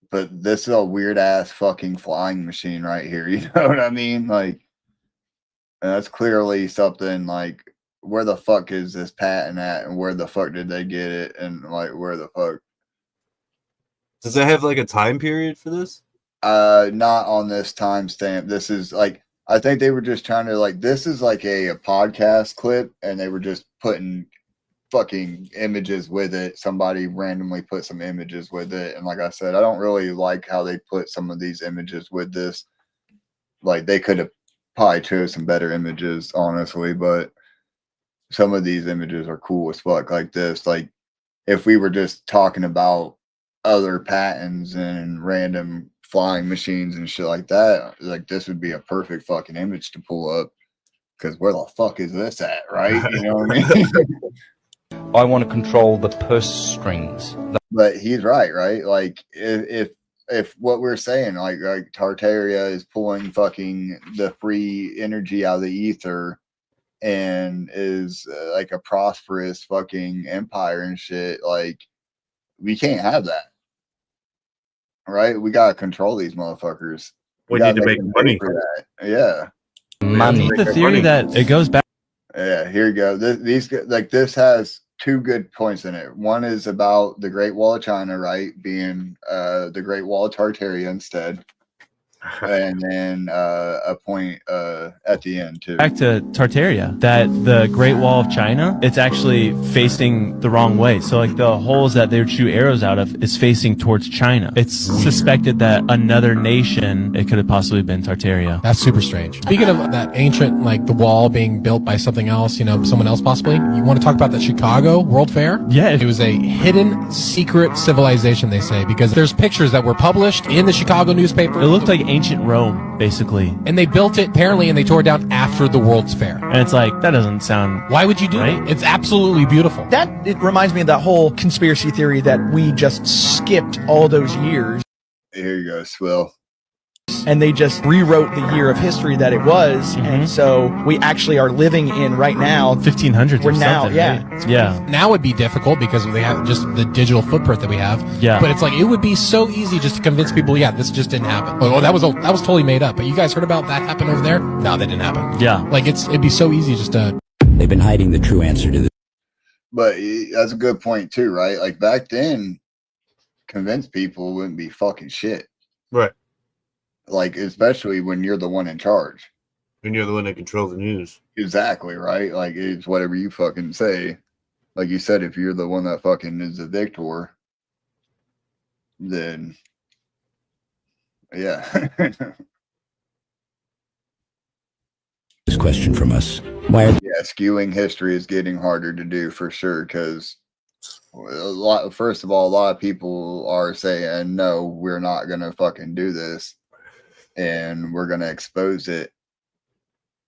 [SPEAKER 1] But this is a weird ass fucking flying machine right here. You know what I mean? Like, and that's clearly something like, where the fuck is this patent at, and where the fuck did they get it, and like, where the fuck?
[SPEAKER 2] Does it have like a time period for this?
[SPEAKER 1] Not on this timestamp. This is like, I think they were just trying to like, this is like a podcast clip, and they were just putting fucking images with it. Somebody randomly put some images with it, and like I said, I don't really like how they put some of these images with this. Like, they could have probably chose some better images, honestly, but some of these images are cool as fuck. Like this, like if we were just talking about other patents and random flying machines and shit like that, like this would be a perfect fucking image to pull up, because where the fuck is this at, right? You know what I mean?
[SPEAKER 6] I want to control the purse strings.
[SPEAKER 1] But he's right? Like if what we're saying, like Tartaria is pulling fucking the free energy out of the ether and is like a prosperous fucking empire and shit, like we can't have that, right? We gotta control these motherfuckers.
[SPEAKER 2] We need to make money
[SPEAKER 1] for that. Yeah,
[SPEAKER 6] money.
[SPEAKER 7] The theory that it goes back.
[SPEAKER 1] Yeah, here you go. These like this has two good points in it. One is about the Great Wall of China, right, being the Great Wall of Tartaria instead, and then a point at the end too.
[SPEAKER 7] Back to Tartaria, that the Great Wall of China, it's actually facing the wrong way. So like the holes that they would shoot arrows out of is facing towards China. It's suspected that another nation, it could have possibly been Tartaria.
[SPEAKER 9] That's super strange. Speaking of that ancient, like the wall being built by something else, you know, someone else possibly, you want to talk about that Chicago World Fair?
[SPEAKER 7] Yeah.
[SPEAKER 9] It was a hidden secret civilization, they say, because there's pictures that were published in the Chicago newspaper.
[SPEAKER 7] It looked like ancient Rome, basically.
[SPEAKER 9] And they built it apparently, and they tore it down after the World's Fair.
[SPEAKER 7] And it's like, that doesn't sound...
[SPEAKER 9] Why would you do
[SPEAKER 7] right?
[SPEAKER 9] that? It's absolutely beautiful.
[SPEAKER 10] It reminds me of that whole conspiracy theory that we just skipped all those years.
[SPEAKER 1] Here you go, Swill.
[SPEAKER 10] And they just rewrote the year of history that it was, and so we actually are living in right now
[SPEAKER 7] 1500s.
[SPEAKER 10] We're now, yeah,
[SPEAKER 7] right? Yeah.
[SPEAKER 9] Now it'd be difficult because they have just the digital footprint that we have.
[SPEAKER 7] Yeah.
[SPEAKER 9] But it's like it would be so easy just to convince people, yeah, this just didn't happen. Oh, that was totally made up. But you guys heard about that happen over there? No, that didn't happen.
[SPEAKER 7] Yeah.
[SPEAKER 9] Like it'd be so easy just to.
[SPEAKER 11] They've been hiding the true answer to this.
[SPEAKER 1] But that's a good point too, right? Like back then, convince people wouldn't be fucking shit.
[SPEAKER 2] Right.
[SPEAKER 1] Like, especially when you're the one in charge.
[SPEAKER 2] When you're the one that controls the news.
[SPEAKER 1] Exactly, right? Like, it's whatever you fucking say. Like you said, if you're the one that fucking is the victor, then, yeah.
[SPEAKER 11] This question from us. Why are
[SPEAKER 1] skewing history is getting harder to do for sure, because first of all, a lot of people are saying, no, we're not going to fucking do this. And we're going to expose it.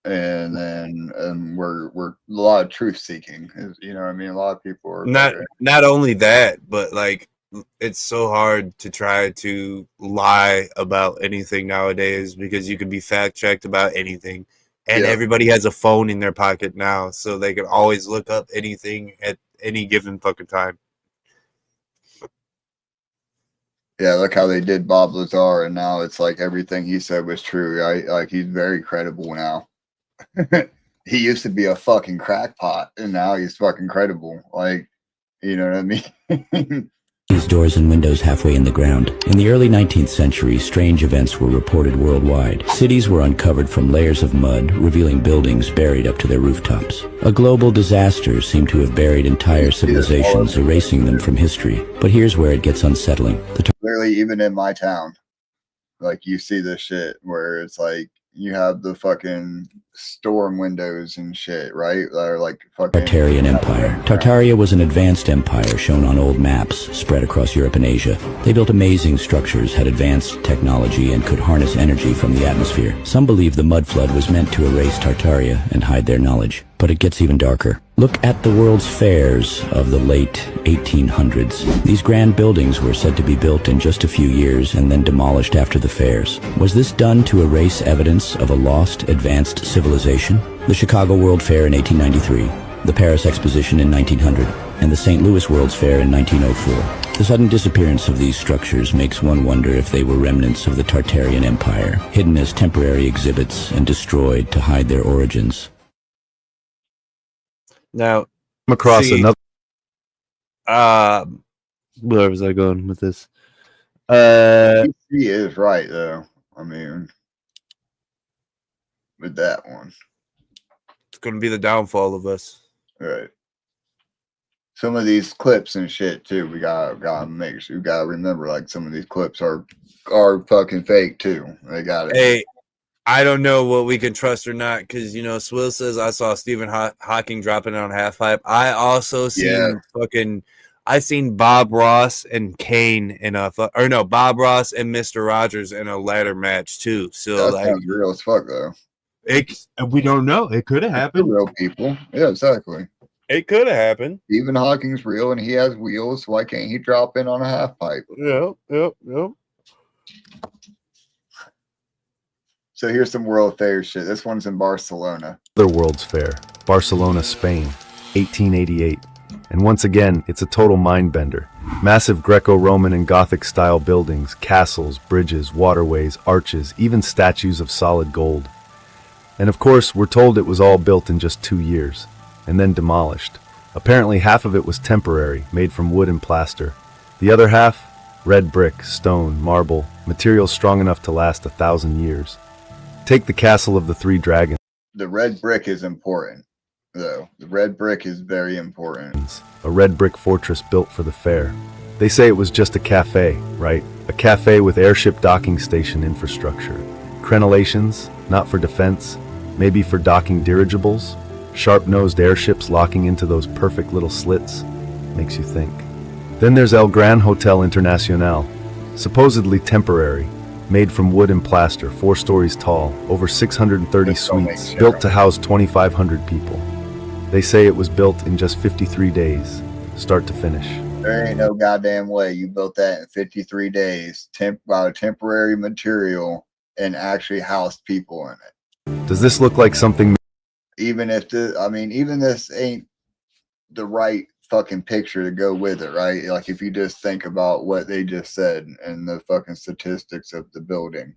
[SPEAKER 1] And then we're a lot of truth seeking, you know what I mean? A lot of people are
[SPEAKER 2] not only that, but like it's so hard to try to lie about anything nowadays, because you can be fact checked about anything, and everybody has a phone in their pocket now, so they can always look up anything at any given fucking time.
[SPEAKER 1] Yeah, look how they did Bob Lazar, and now it's like everything he said was true, right? Like he's very credible now. He used to be a fucking crackpot, and now he's fucking credible. Like, you know what I mean?
[SPEAKER 11] these doors and windows halfway in the ground? In the early 19th century, strange events were reported worldwide. Cities were uncovered from layers of mud, revealing buildings buried up to their rooftops. A global disaster seemed to have buried entire civilizations, erasing them from history. But here's where it gets unsettling.
[SPEAKER 1] Literally, even in my town, like you see this shit where it's like you have the fucking storm windows and shit, right? That are like fucking
[SPEAKER 11] Tartarian Empire. Tartaria was an advanced empire shown on old maps spread across Europe and Asia. They built amazing structures, had advanced technology, and could harness energy from the atmosphere. Some believe the mud flood was meant to erase Tartaria and hide their knowledge. But it gets even darker. Look at the World's Fairs of the late 1800s. These grand buildings were said to be built in just a few years and then demolished after the fairs. Was this done to erase evidence of a lost, advanced civilization? The Chicago World Fair in 1893, the Paris Exposition in 1900, and the St. Louis World's Fair in 1904. The sudden disappearance of these structures makes one wonder if they were remnants of the Tartarian Empire, hidden as temporary exhibits and destroyed to hide their origins.
[SPEAKER 2] Now,
[SPEAKER 12] I'm across another.
[SPEAKER 2] Where was I going with this?
[SPEAKER 1] He is right though. I mean, with that one,
[SPEAKER 2] it's going to be the downfall of us.
[SPEAKER 1] Right. Some of these clips and shit too. We gotta make sure. We gotta remember, like some of these clips are fucking fake too. They got it.
[SPEAKER 2] Hey, I don't know what we can trust or not because Swill says I saw Stephen Hawking dropping on half pipe. I also seen I seen Bob Ross and Kane in Bob Ross and Mr. Rogers in a ladder match too. So
[SPEAKER 1] that sounds real as fuck though.
[SPEAKER 2] We don't know. It could have happened.
[SPEAKER 1] Real people. Yeah, exactly.
[SPEAKER 2] It could have happened.
[SPEAKER 1] Stephen Hawking's real and he has wheels. Why can't he drop in on a half pipe?
[SPEAKER 2] Yep.
[SPEAKER 1] So here's some World Fair shit. This one's in Barcelona.
[SPEAKER 12] The World's Fair, Barcelona, Spain, 1888. And once again, it's a total mind bender. Massive Greco-Roman and Gothic-style buildings, castles, bridges, waterways, arches, even statues of solid gold. And of course, we're told it was all built in just 2 years, and then demolished. Apparently half of it was temporary, made from wood and plaster. The other half, red brick, stone, marble, materials strong enough to last 1,000 years. Take the Castle of the Three Dragons.
[SPEAKER 1] The red brick is important, though. The red brick is very important.
[SPEAKER 12] A red brick fortress built for the fair. They say it was just a cafe, right? A cafe with airship docking station infrastructure. Crenellations, not for defense, maybe for docking dirigibles. Sharp-nosed airships locking into those perfect little slits. Makes you think. Then there's El Gran Hotel Internacional. Supposedly temporary. Made from wood and plaster, 4 stories tall, over 630 suites, built to house 2,500 people. They say it was built in just 53 days, start to finish.
[SPEAKER 1] There ain't no goddamn way you built that in 53 days, temporary material, and actually housed people in it.
[SPEAKER 12] Does this look like something?
[SPEAKER 1] Even if even this ain't the right fucking picture to go with it, right? Like if you just think about what they just said and the fucking statistics of the building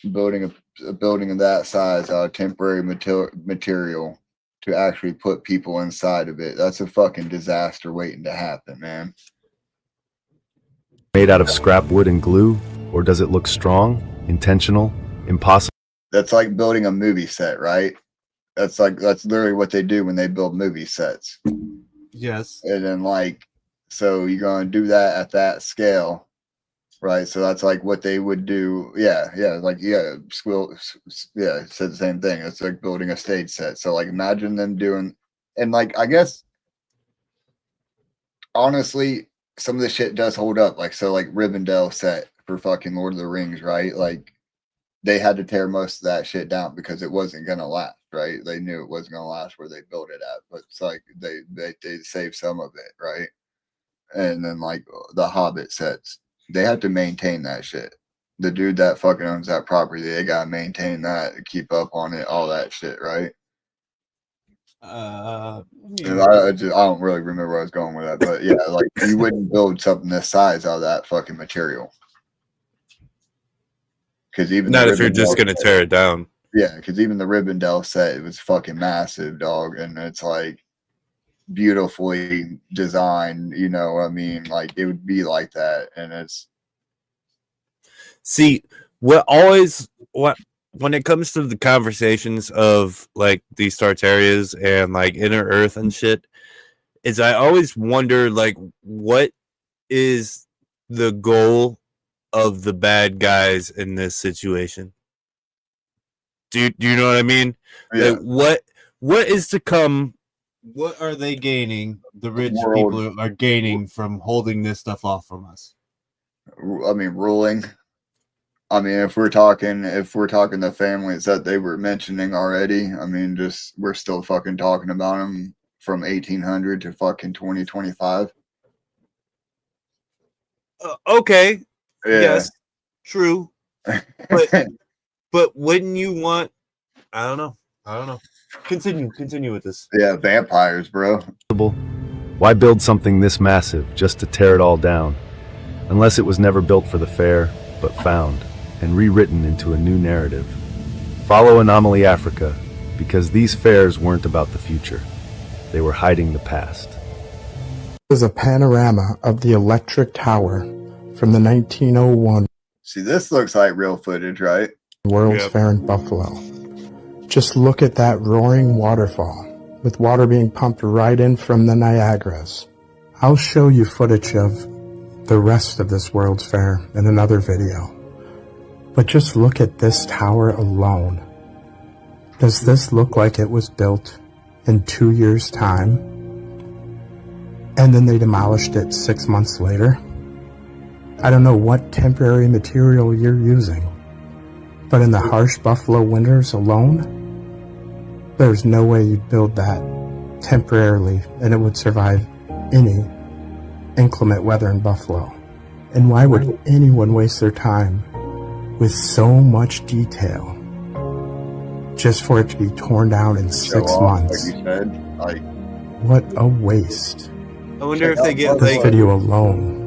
[SPEAKER 1] a building of that size out of temporary material to actually put people inside of it, that's a fucking disaster waiting to happen, man.
[SPEAKER 12] Made out of scrap wood and glue? Or does it look strong, intentional, impossible?
[SPEAKER 1] That's like building a movie set, right? That's literally what they do when they build movie sets.
[SPEAKER 2] Yes.
[SPEAKER 1] And then so you're going to do that at that scale, right? So that's like what they would do. Squill said the same thing. It's like building a stage set. So imagine them doing, and I guess honestly, some of the shit does hold up. Rivendell set for fucking Lord of the Rings, right? They had to tear most of that shit down because it wasn't gonna last, right? They knew it wasn't gonna last where they built it at, but it's they saved some of it, right? And then the Hobbit sets, they had to maintain that shit. The dude that fucking owns that property, they gotta maintain that, keep up on it, all that shit, right? I don't really remember where I was going with that, but yeah, you wouldn't build something this size out of that fucking material. Because even
[SPEAKER 2] not if you're just gonna tear it down.
[SPEAKER 1] Yeah, because even the Rivendell set, it was fucking massive, dog, and it's beautifully designed. You know what I mean? It would be like that, and it's.
[SPEAKER 2] See, when it comes to the conversations of these Tartarians and Inner Earth and shit, is I always wonder what is the goal of the bad guys in this situation? Do you know what I mean?
[SPEAKER 1] Yeah.
[SPEAKER 2] What is to come? What are they gaining? The rich people are gaining from holding this stuff off from us.
[SPEAKER 1] I mean, ruling. I mean, if we're talking the families that they were mentioning already, I mean, just we're still fucking talking about them from 1800 to fucking 2025.
[SPEAKER 2] Okay.
[SPEAKER 1] Yeah.
[SPEAKER 2] Yes. True. But wouldn't you want? I don't know. Continue with this.
[SPEAKER 1] Yeah, vampires, bro.
[SPEAKER 12] Why build something this massive just to tear it all down? Unless it was never built for the fair, but found and rewritten into a new narrative. Follow Anomaly Africa, because these fairs weren't about the future. They were hiding the past.
[SPEAKER 13] This is a panorama of the electric tower from the 1901
[SPEAKER 1] See, this looks like real footage, right?
[SPEAKER 13] World's Fair in Buffalo. Just look at that roaring waterfall, with water being pumped right in from the Niagaras. I'll show you footage of the rest of this World's Fair in another video. But just look at this tower alone. Does this look like it was built in 2 years' time? And then they demolished it 6 months later? I don't know what temporary material you're using, but in the harsh Buffalo winters alone, there's no way you'd build that temporarily and it would survive any inclement weather in Buffalo. And why would anyone waste their time with so much detail just for it to be torn down in 6 months?
[SPEAKER 1] Like you said, like,
[SPEAKER 13] what a waste.
[SPEAKER 2] I wonder if they get
[SPEAKER 13] This
[SPEAKER 2] like
[SPEAKER 13] video alone.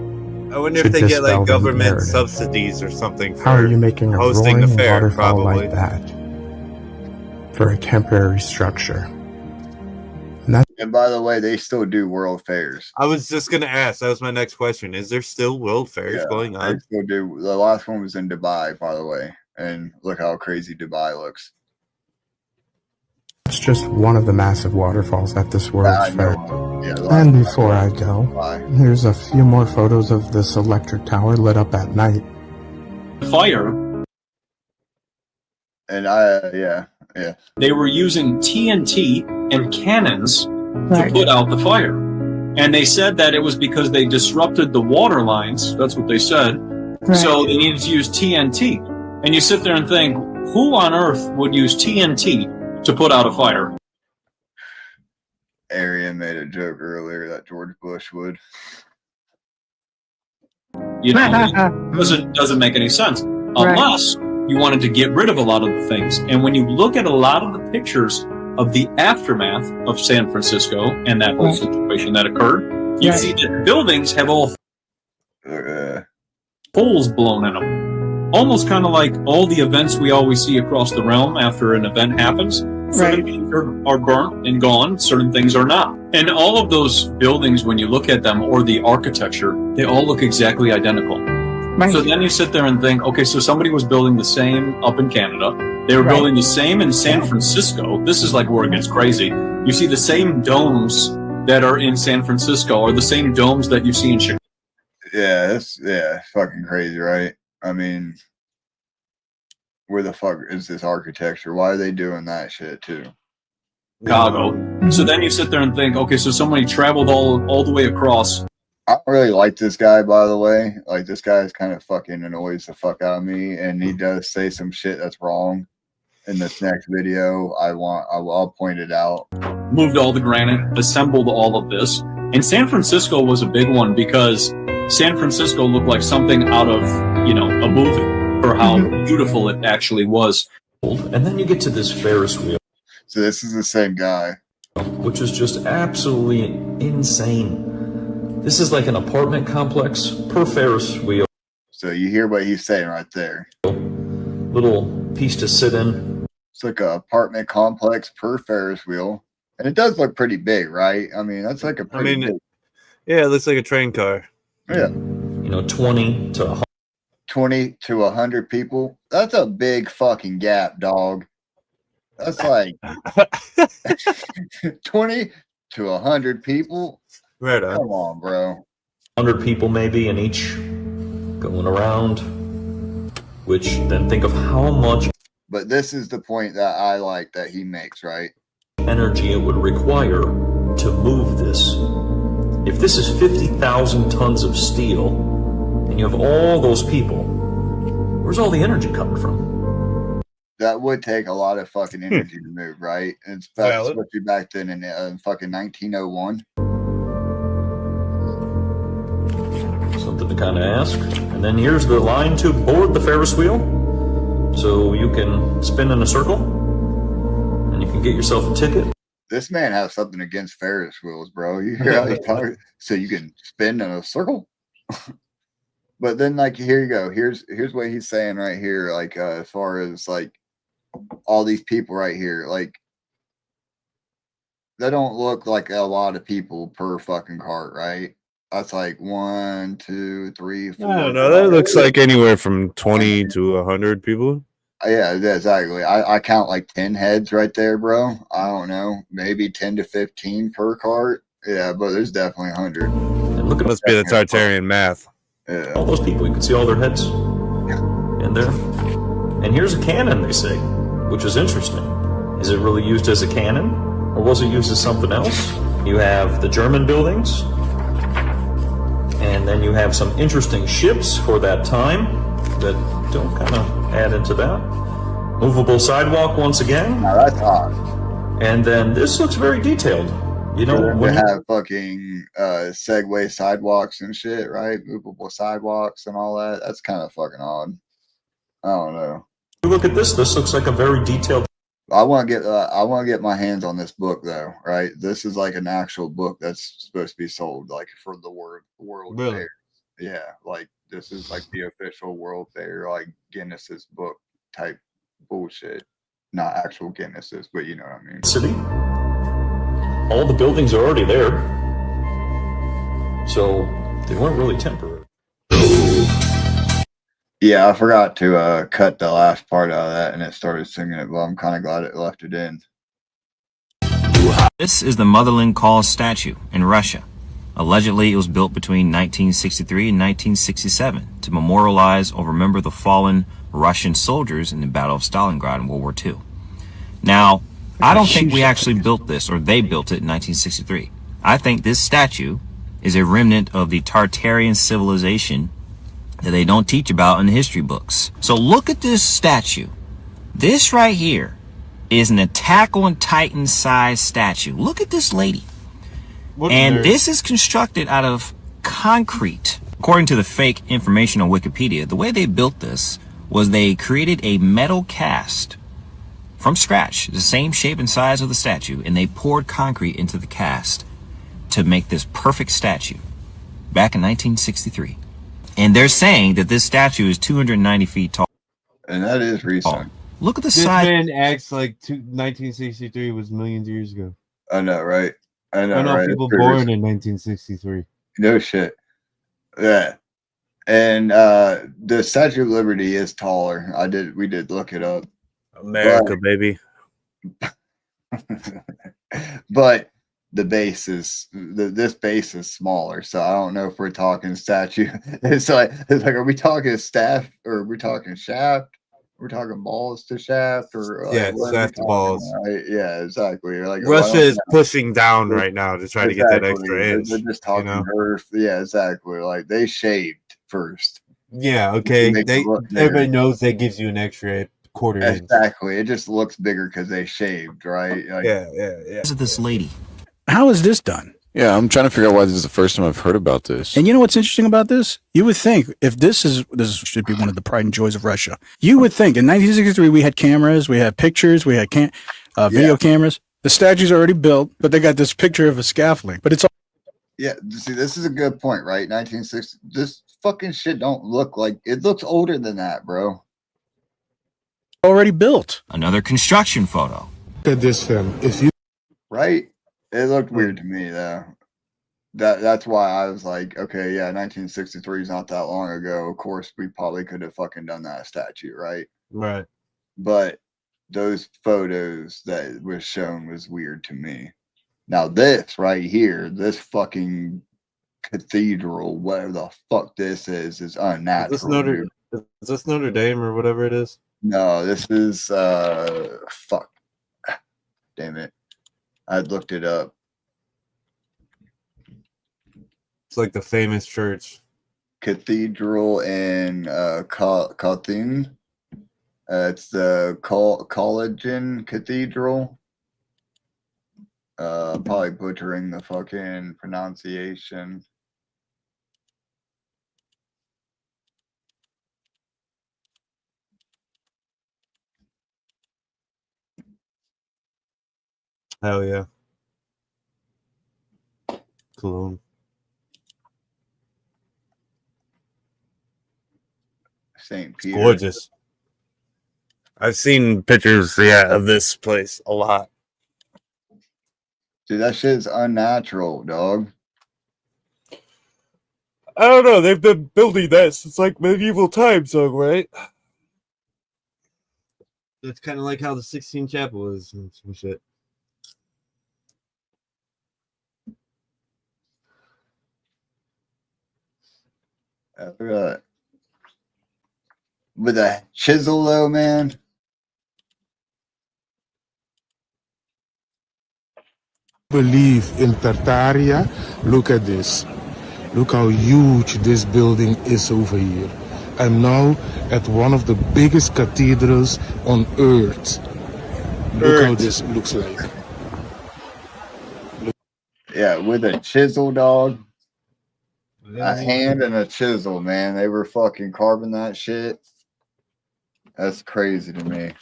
[SPEAKER 2] I wonder if
[SPEAKER 13] should
[SPEAKER 2] they get
[SPEAKER 13] dispel
[SPEAKER 2] like
[SPEAKER 13] the
[SPEAKER 2] government
[SPEAKER 13] narrative.
[SPEAKER 2] subsidies or something for
[SPEAKER 13] How are you making a
[SPEAKER 2] hosting
[SPEAKER 13] roaring
[SPEAKER 2] the fair,
[SPEAKER 13] waterfall
[SPEAKER 2] probably.
[SPEAKER 13] like that for a temporary structure?
[SPEAKER 1] and by the way, they still do world fairs.
[SPEAKER 2] I was just gonna ask. That was my next question. Is there still world fairs going
[SPEAKER 1] They
[SPEAKER 2] on?
[SPEAKER 1] still do. The last one was in Dubai, by the way, and look how crazy Dubai looks.
[SPEAKER 13] It's just one of the massive waterfalls at this World's
[SPEAKER 1] I
[SPEAKER 13] Fair.
[SPEAKER 1] know. Yeah, the
[SPEAKER 13] And
[SPEAKER 1] last
[SPEAKER 13] before I go, here's a few more photos of this electric tower lit up at night.
[SPEAKER 14] Fire.
[SPEAKER 1] And yeah.
[SPEAKER 14] They were using TNT and cannons to put out the fire. And they said that it was because they disrupted the water lines. That's what they said. So they needed to use TNT. And you sit there and think, who on earth would use TNT to put out a fire?
[SPEAKER 1] Arian made a joke earlier that George Bush would.
[SPEAKER 14] You know, it doesn't make any sense. Unless you wanted to get rid of a lot of the things. And when you look at a lot of the pictures of the aftermath of San Francisco and that whole situation that occurred, you see that buildings have all holes blown in them. Almost kind of like all the events we always see across the realm after an event happens. Certain things are burnt and gone, certain things are not. And all of those buildings, when you look at them, or the architecture, they all look exactly identical. So then you sit there and think, okay, so somebody was building the same up in Canada. They were building the same in San Francisco. This is like where it gets crazy. You see the same domes that are in San Francisco are the same domes that you see in Chicago.
[SPEAKER 1] Yeah, it's fucking crazy, right? I mean, where the fuck is this architecture? Why are they doing that shit too?
[SPEAKER 14] Chicago. So then you sit there and think, okay, so somebody traveled all the way across.
[SPEAKER 1] I don't really like this guy, by the way. Like, this guy is kind of fucking annoys the fuck out of me, and he does say some shit that's wrong. In this next video, I'll point it out.
[SPEAKER 14] Moved all the granite, assembled all of this. And San Francisco was a big one because San Francisco looked like something out of, a movie for how beautiful it actually was.
[SPEAKER 15] And then you get to this Ferris wheel.
[SPEAKER 1] So this is the same guy.
[SPEAKER 15] Which is just absolutely insane. This is like an apartment complex per Ferris wheel.
[SPEAKER 1] So you hear what he's saying right there.
[SPEAKER 15] Little piece to sit in.
[SPEAKER 1] It's like an apartment complex per Ferris wheel. And it does look pretty big, right? I mean, that's like a pretty big.
[SPEAKER 2] Yeah, it looks like a train car.
[SPEAKER 1] Yeah.
[SPEAKER 15] 20 to
[SPEAKER 1] 100 people. That's a big fucking gap, dog. That's like 20 to 100 people.
[SPEAKER 2] Right on.
[SPEAKER 1] Come on, bro.
[SPEAKER 15] 100 people maybe in each going around. Which then think of how much.
[SPEAKER 1] But this is the point that I like that he makes, right?
[SPEAKER 15] Energy it would require to move this. If this is 50,000 tons of steel, and you have all those people Where's all the energy coming from?
[SPEAKER 1] That would take a lot of fucking energy to move, right? And especially back then in fucking 1901.
[SPEAKER 15] Something to kind of ask. And then here's the line to board the Ferris wheel. So you can spin in a circle and you can get yourself a ticket.
[SPEAKER 1] This man has something against Ferris wheels, bro. You hear how he talks? So you can spin in a circle? But then, like, here you go. Here's what he's saying right here. Like, as far as like all these people right here, like they don't look like a lot of people per fucking cart, right? That's like 1, 2, 3, 4.
[SPEAKER 2] I don't know. That looks like anywhere from 20 to 100 people.
[SPEAKER 1] Yeah, exactly. I count like 10 heads right there, bro. I don't know, maybe 10 to 15 per cart. Yeah, but there's definitely 100.
[SPEAKER 15] And look at
[SPEAKER 2] Must be the Tartarian math.
[SPEAKER 1] Yeah.
[SPEAKER 15] All those people, you can see all their heads in there. And here's a cannon, they say, which is interesting. Is it really used as a cannon, or was it used as something else? You have the German buildings, and then you have some interesting ships for that time that don't kind of add into that. Movable sidewalk once again.
[SPEAKER 1] Now that's odd.
[SPEAKER 15] And then this looks very detailed. You know,
[SPEAKER 1] we have fucking Segway sidewalks and shit, right? Movable sidewalks and all that. That's kind of fucking odd. I don't know.
[SPEAKER 15] You look at this. This looks like a very detailed.
[SPEAKER 1] I want to get my hands on this book though, right? This is like an actual book that's supposed to be sold, like for the world fair. Yeah, like this is like the official World Fair, like Guinness's book type bullshit. Not actual Guinness's, but you know what I mean.
[SPEAKER 15] City. All the buildings are already there, so they weren't really temporary.
[SPEAKER 1] Yeah, I forgot to cut the last part out of that, and it started singing it. Well, I'm kind of glad it left it in.
[SPEAKER 16] This is the Motherland Call statue in Russia. Allegedly, it was built between 1963 and 1967 to memorialize or remember the fallen Russian soldiers in the Battle of Stalingrad in World War II. Now, I don't think we actually built this, or they built it in 1963. I think this statue is a remnant of the Tartarian civilization that they don't teach about in the history books. So look at this statue. This right here is an Attack on Titan size statue. Look at this lady. And this is constructed out of concrete. According to the fake information on Wikipedia, the way they built this was they created a metal cast from scratch, the same shape and size of the statue, and they poured concrete into the cast to make this perfect statue back in 1963. And they're saying that this statue is 290 feet tall.
[SPEAKER 1] And that is recent.
[SPEAKER 16] Look at the
[SPEAKER 2] This
[SPEAKER 16] size.
[SPEAKER 2] man acts like 1963 was millions of years ago.
[SPEAKER 1] I know, right? I know, right?
[SPEAKER 2] People born in 1963.
[SPEAKER 1] No shit. Yeah. And the Statue of Liberty is taller. We did look it up.
[SPEAKER 2] America, baby.
[SPEAKER 1] But the base is this base is smaller, so I don't know if we're talking statue. It's like are we talking staff or are we talking shaft? We're talking balls to shaft, or
[SPEAKER 2] yeah, shaft to balls.
[SPEAKER 1] Right? Yeah, exactly. Like
[SPEAKER 2] Russia is pushing down right now to try to get that extra inch.
[SPEAKER 1] They're just talking earth. Yeah, exactly. Like they shaved first.
[SPEAKER 2] Yeah, okay. Everybody knows that gives you an extra quarter inch.
[SPEAKER 1] Exactly. It just looks bigger because they shaved, right? Like,
[SPEAKER 16] Look at this lady.
[SPEAKER 17] How is this done?
[SPEAKER 18] Yeah, I'm trying to figure out why this is the first time I've heard about this.
[SPEAKER 17] And you know what's interesting about this? You would think if this should be one of the pride and joys of Russia. You would think in 1963 we had cameras, we had pictures, we had video cameras. The statue's already built, but they got this picture of a scaffolding. But it's all.
[SPEAKER 1] Yeah, see, this is a good point, right? 1960. This fucking shit don't look like it. Looks older than that, bro.
[SPEAKER 17] Already built.
[SPEAKER 16] Another construction photo.
[SPEAKER 13] At this film, if you
[SPEAKER 1] right. It looked weird to me, though. That's why I was like, okay, yeah, 1963 is not that long ago. Of course, we probably could have fucking done that statue, right?
[SPEAKER 2] Right.
[SPEAKER 1] But those photos that was shown was weird to me. Now this right here, this fucking cathedral, whatever the fuck this is unnatural.
[SPEAKER 2] Is this Notre Dame or whatever it is?
[SPEAKER 1] No, this is fuck. Damn it. I looked it up.
[SPEAKER 2] It's like the famous church.
[SPEAKER 1] cathedral in Khartoum. It's the Collagen Cathedral. Probably butchering the fucking pronunciation.
[SPEAKER 2] Hell yeah. Cologne.
[SPEAKER 1] St. Peter.
[SPEAKER 2] Gorgeous. I've seen pictures, of this place a lot.
[SPEAKER 1] Dude, that shit's unnatural, dog.
[SPEAKER 2] I don't know. They've been building that since like medieval times, though, right? That's kind of like how the Sistine Chapel is and some shit.
[SPEAKER 1] With a chisel, though, man.
[SPEAKER 13] Believe in Tartaria. Look at this. Look how huge this building is over here. I'm now at one of the biggest cathedrals on earth. Look how this looks like.
[SPEAKER 1] Yeah, with a chisel, dog. A hand and a chisel, man. They were fucking carving that shit. That's crazy to me.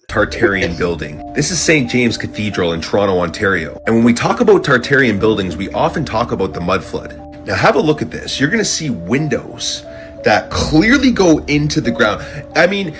[SPEAKER 19] Tartarian building. This is St. James Cathedral in Toronto, Ontario. And when we talk about Tartarian buildings, we often talk about the mud flood. Now have a look at this. You're going to see windows that clearly go into the ground. I mean,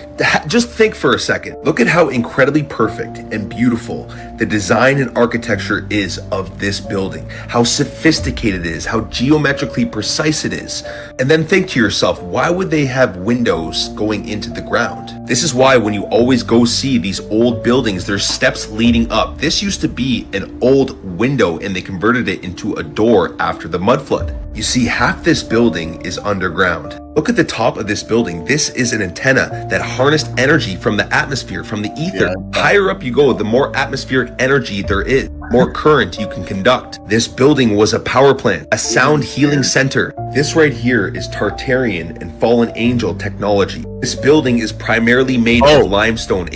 [SPEAKER 19] just think for a second. Look at how incredibly perfect and beautiful the design and architecture is of this building, how sophisticated it is, how geometrically precise it is. And then think to yourself, why would they have windows going into the ground? This is why when you always go see these old buildings, there's steps leading up. This used to be an old window and they converted it into a door after the mud flood. You see, half this building is underground. Look at the top of this building. This is an antenna that harnessed energy from the atmosphere, from the ether. Higher up you go, the more atmospheric energy there is, more current you can conduct. This building was a power plant, a sound healing center. This right here is Tartarian and fallen angel technology. This building is primarily made of limestone,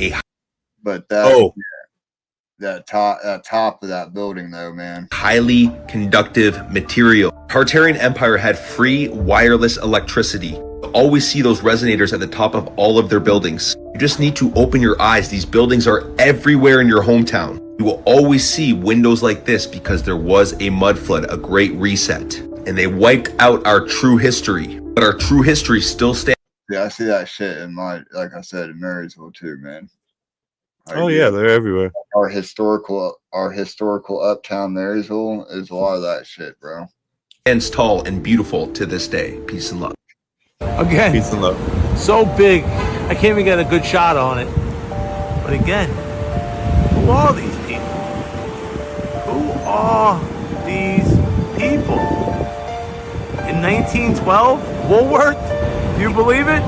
[SPEAKER 1] But that top of that building, though, man.
[SPEAKER 19] highly conductive material. Tartarian Empire had free wireless electricity. You always see those resonators at the top of all of their buildings. You just need to open your eyes. These buildings are everywhere in your hometown. You will always see windows like this because there was a mud flood, a great reset, and they wiped out our true history. But our true history still stands.
[SPEAKER 1] Yeah, I see that shit in like I said, in Marysville too, man.
[SPEAKER 2] Oh yeah, they're everywhere.
[SPEAKER 1] Our historical uptown Marysville is a lot of that shit, bro.
[SPEAKER 19] Stands tall and beautiful to this day. Peace and love.
[SPEAKER 20] Again,
[SPEAKER 2] Peace and love.
[SPEAKER 20] so big, I can't even get a good shot on it. But again, who are these people? Who are these people? In 1912, Woolworth? Do you believe it?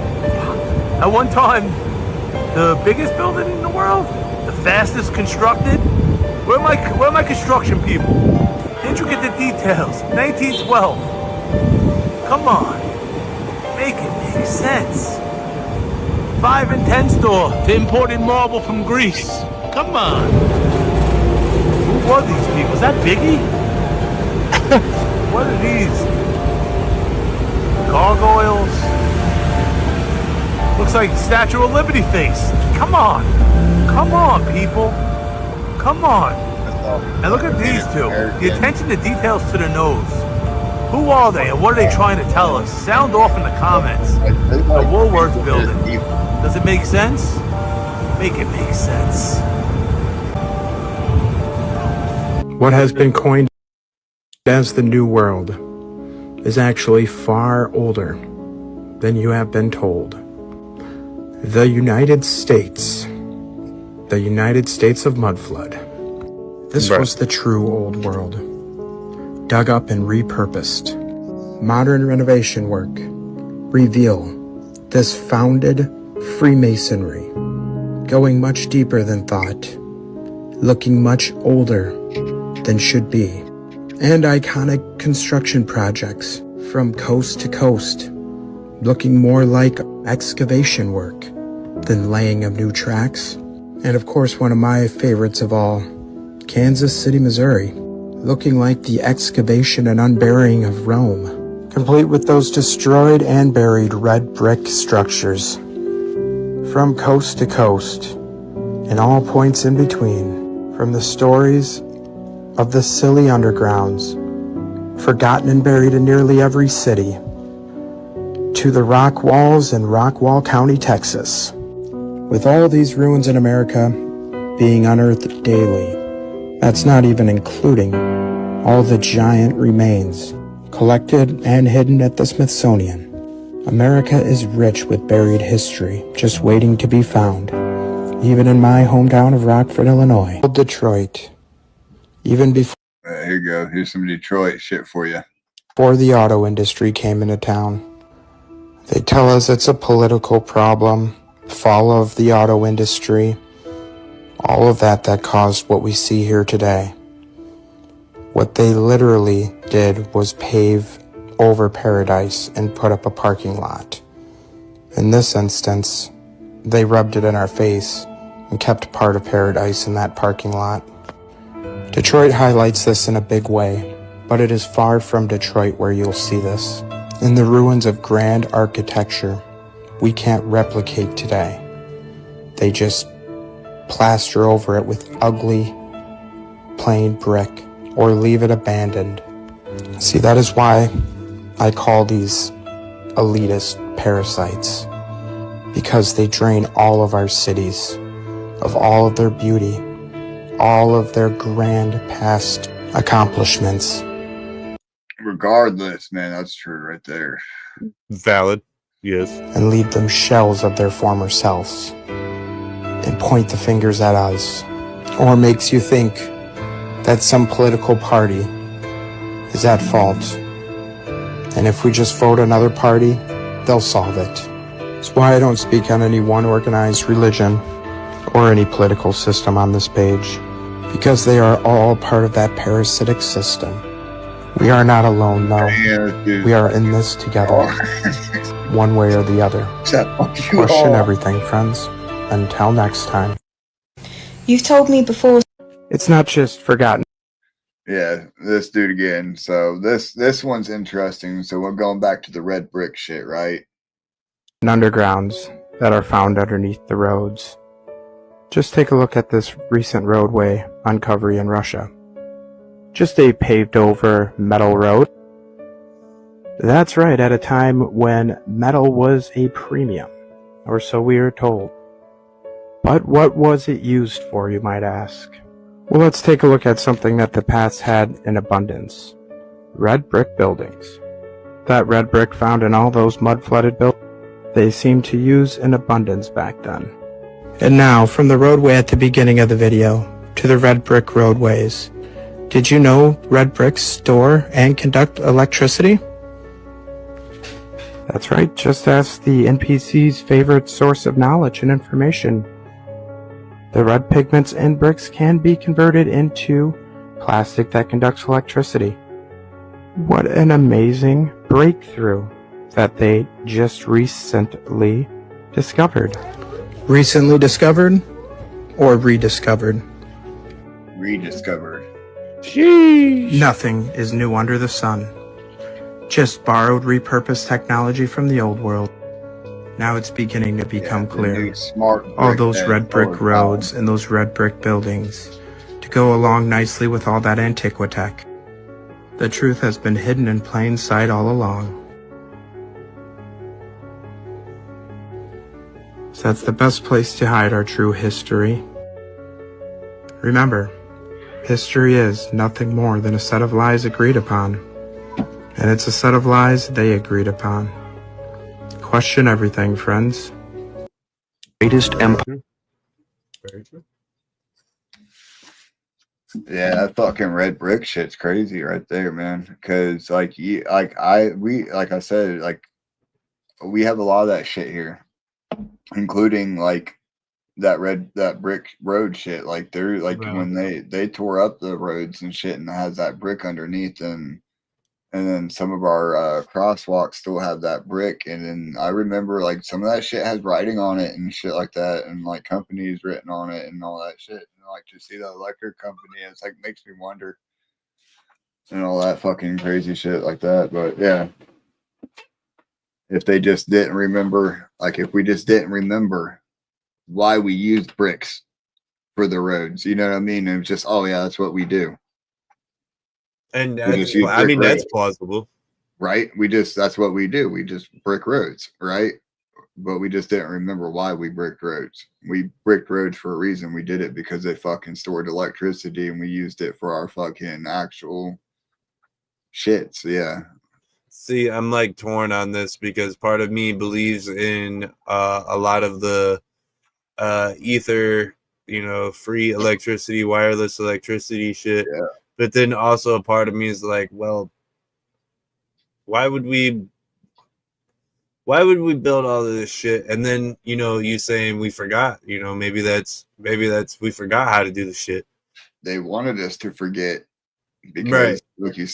[SPEAKER 20] At one time, the biggest building in the world, the fastest constructed. Where are my construction people? Didn't you get the details? 1912. Come on, make it make sense. 5 and 10 store to imported marble from Greece. Come on. Who are these people? Is that Biggie? What are these? Gargoyles? Looks like Statue of Liberty face. Come on. Come on, people. Come on. And look at these two. The attention to details to the nose. Who are they and what are they trying to tell us? Sound off in the comments. The Woolworth building. Does it make sense? Make it make sense.
[SPEAKER 13] What has been coined as the New World is actually far older than you have been told. The United States of Mudflood. This was the true old world, dug up and repurposed. Modern renovation work reveal this founded Freemasonry, going much deeper than thought, looking much older than should be, and iconic construction projects from coast to coast, looking more like excavation work than laying of new tracks. And of course, one of my favorites of all, Kansas City, Missouri, looking like the excavation and unburying of Rome, complete with those destroyed and buried red brick structures. From coast to coast, and all points in between, from the stories of the silly undergrounds, forgotten and buried in nearly every city, to the rock walls in Rockwall County, Texas. With all these ruins in America being unearthed daily, that's not even including all the giant remains collected and hidden at the Smithsonian. America is rich with buried history, just waiting to be found. Even in my hometown of Rockford, Illinois, Detroit, even before
[SPEAKER 1] here you go. Here's some Detroit shit for you.
[SPEAKER 13] Before the auto industry came into town. They tell us it's a political problem, fall of the auto industry, all of that caused what we see here today. What they literally did was pave over paradise and put up a parking lot. In this instance, they rubbed it in our face and kept part of paradise in that parking lot. Detroit highlights this in a big way, but it is far from Detroit where you'll see this. In the ruins of grand architecture we can't replicate today. They just plaster over it with ugly, plain brick or leave it abandoned. See, that is why I call these elitist parasites, because they drain all of our cities of all of their beauty, all of their grand past accomplishments.
[SPEAKER 1] Regardless, man, that's true right there.
[SPEAKER 2] Valid, yes.
[SPEAKER 13] And leave them shells of their former selves and point the fingers at us, or makes you think that some political party is at fault. And if we just vote another party, they'll solve it. That's why I don't speak on any one organized religion or any political system on this page, because they are all part of that parasitic system. We are not alone, though. We are in this together, one way or the other. Question everything, friends. Until next time.
[SPEAKER 21] You've told me before.
[SPEAKER 13] It's not just forgotten.
[SPEAKER 1] Yeah, this dude again. So this one's interesting. So we're going back to the red brick shit, right?
[SPEAKER 13] Undergrounds that are found underneath the roads. Just take a look at this recent roadway uncovery in Russia. Just a paved over metal road. That's right, at a time when metal was a premium, or so we are told. But what was it used for, you might ask? Well, let's take a look at something that the past had in abundance. Red brick buildings. That red brick found in all those mud-flooded buildings, they seemed to use in abundance back then. And now, from the roadway at the beginning of the video to the red brick roadways, did you know red bricks store and conduct electricity? That's right, just ask the NPC's favorite source of knowledge and information. The red pigments in bricks can be converted into plastic that conducts electricity. What an amazing breakthrough that they just recently discovered. Recently discovered or rediscovered?
[SPEAKER 1] Rediscovered.
[SPEAKER 13] Sheesh. Nothing is new under the sun. Just borrowed, repurposed technology from the old world. Now it's beginning to become clear. All those red brick roads and those red brick buildings to go along nicely with all that antiquitech. The truth has been hidden in plain sight all along. So that's the best place to hide our true history. Remember, history is nothing more than a set of lies agreed upon. And it's a set of lies they agreed upon. Question everything, friends.
[SPEAKER 5] Greatest empire.
[SPEAKER 1] Yeah, that fucking red brick shit's crazy right there, man. Because like I said, like we have a lot of that shit here, including like that brick road shit. Like they're like when they tore up the roads and shit, and it has that brick underneath, and And then some of our crosswalks still have that brick. And then I remember like some of that shit has writing on it and shit like that, and like companies written on it and all that shit. And like to see the electric company, it's like makes me wonder and all that fucking crazy shit like that. But yeah, if they just didn't remember, like if we just didn't remember why we used bricks for the roads, you know what I mean? It was just, oh yeah, that's what we do.
[SPEAKER 2] And that's plausible,
[SPEAKER 1] right? That's what we do. We just brick roads, right? But we just didn't remember why we bricked roads. We bricked roads for a reason. We did it because they fucking stored electricity and we used it for our fucking actual shits. Yeah.
[SPEAKER 2] See, I'm like torn on this because part of me believes in a lot of the ether, free electricity, wireless electricity shit.
[SPEAKER 1] Yeah.
[SPEAKER 2] But then also a part of me is like, well, why would we build all of this shit? And then, you saying we forgot, maybe that's we forgot how to do the shit.
[SPEAKER 1] They wanted us to forget because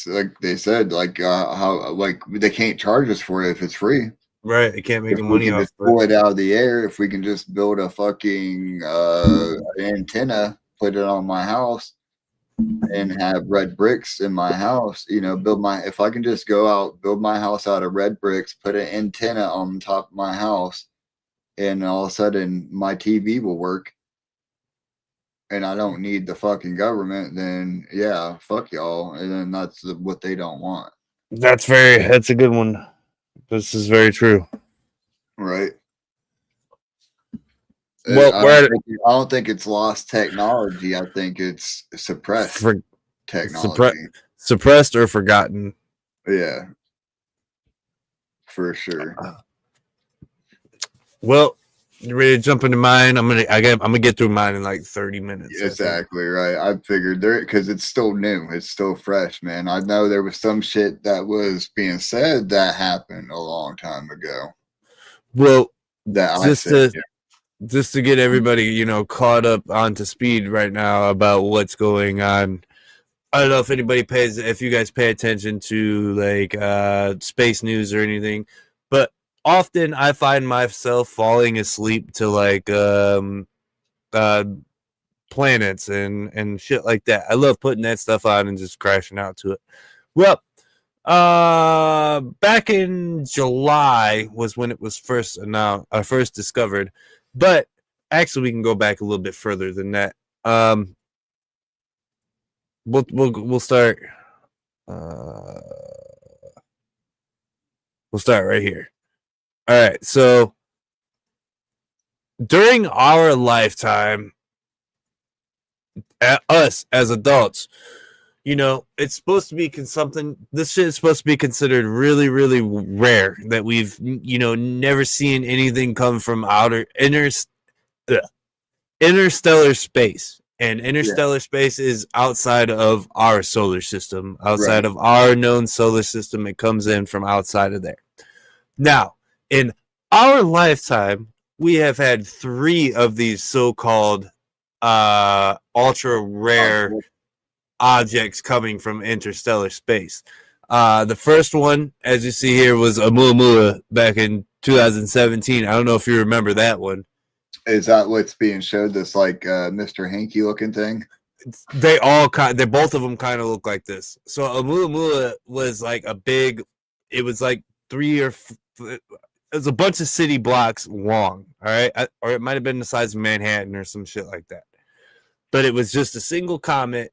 [SPEAKER 1] like they said, how like they can't charge us for it if it's free.
[SPEAKER 2] Right. They can't make
[SPEAKER 1] if
[SPEAKER 2] money
[SPEAKER 1] we can
[SPEAKER 2] off
[SPEAKER 1] just pull it out of the air, if we can just build a fucking antenna, put it on my house and have red bricks in my house, if I can just go out, build my house out of red bricks, put an antenna on top of my house, and all of a sudden my TV will work and I don't need the fucking government, then yeah, fuck y'all. And then that's what they don't want.
[SPEAKER 2] That's a good one. This is very true.
[SPEAKER 1] Right.
[SPEAKER 2] Well,
[SPEAKER 1] I don't think it's lost technology. I think it's suppressed technology.
[SPEAKER 2] Suppressed or forgotten.
[SPEAKER 1] Yeah. For sure.
[SPEAKER 2] Well, you ready to jump into mine? I'm gonna get through mine in like 30 minutes.
[SPEAKER 1] Exactly right. I figured because it's still new, it's still fresh, man. I know there was some shit that was being said that happened a long time ago.
[SPEAKER 2] Well,
[SPEAKER 1] that
[SPEAKER 2] just to get everybody, caught up onto speed right now about what's going on. I don't know if you guys pay attention to like space news or anything, but often I find myself falling asleep to like planets and shit like that. I love putting that stuff on and just crashing out to it. Well, back in July was when it was first discovered, but actually we can go back a little bit further than that. We'll start. We'll start right here. All right, so during our lifetime, us as adults, it's supposed to be something. This shit is supposed to be considered really, really rare that we've, never seen anything come from interstellar space. And interstellar space is outside of our solar system, outside of our known solar system. It comes in from outside of there. Now, in our lifetime, we have had 3 of these so-called ultra rare objects coming from interstellar space. The first one, as you see here, was Oumuamua back in 2017. I don't know if you remember that one.
[SPEAKER 1] Is that what's being showed? This like Mr. Hanky looking thing?
[SPEAKER 2] They both of them kind of look like this. So Oumuamua was like it was like 3 or it was a bunch of city blocks long. All right, or it might have been the size of Manhattan or some shit like that. But it was just a single comet.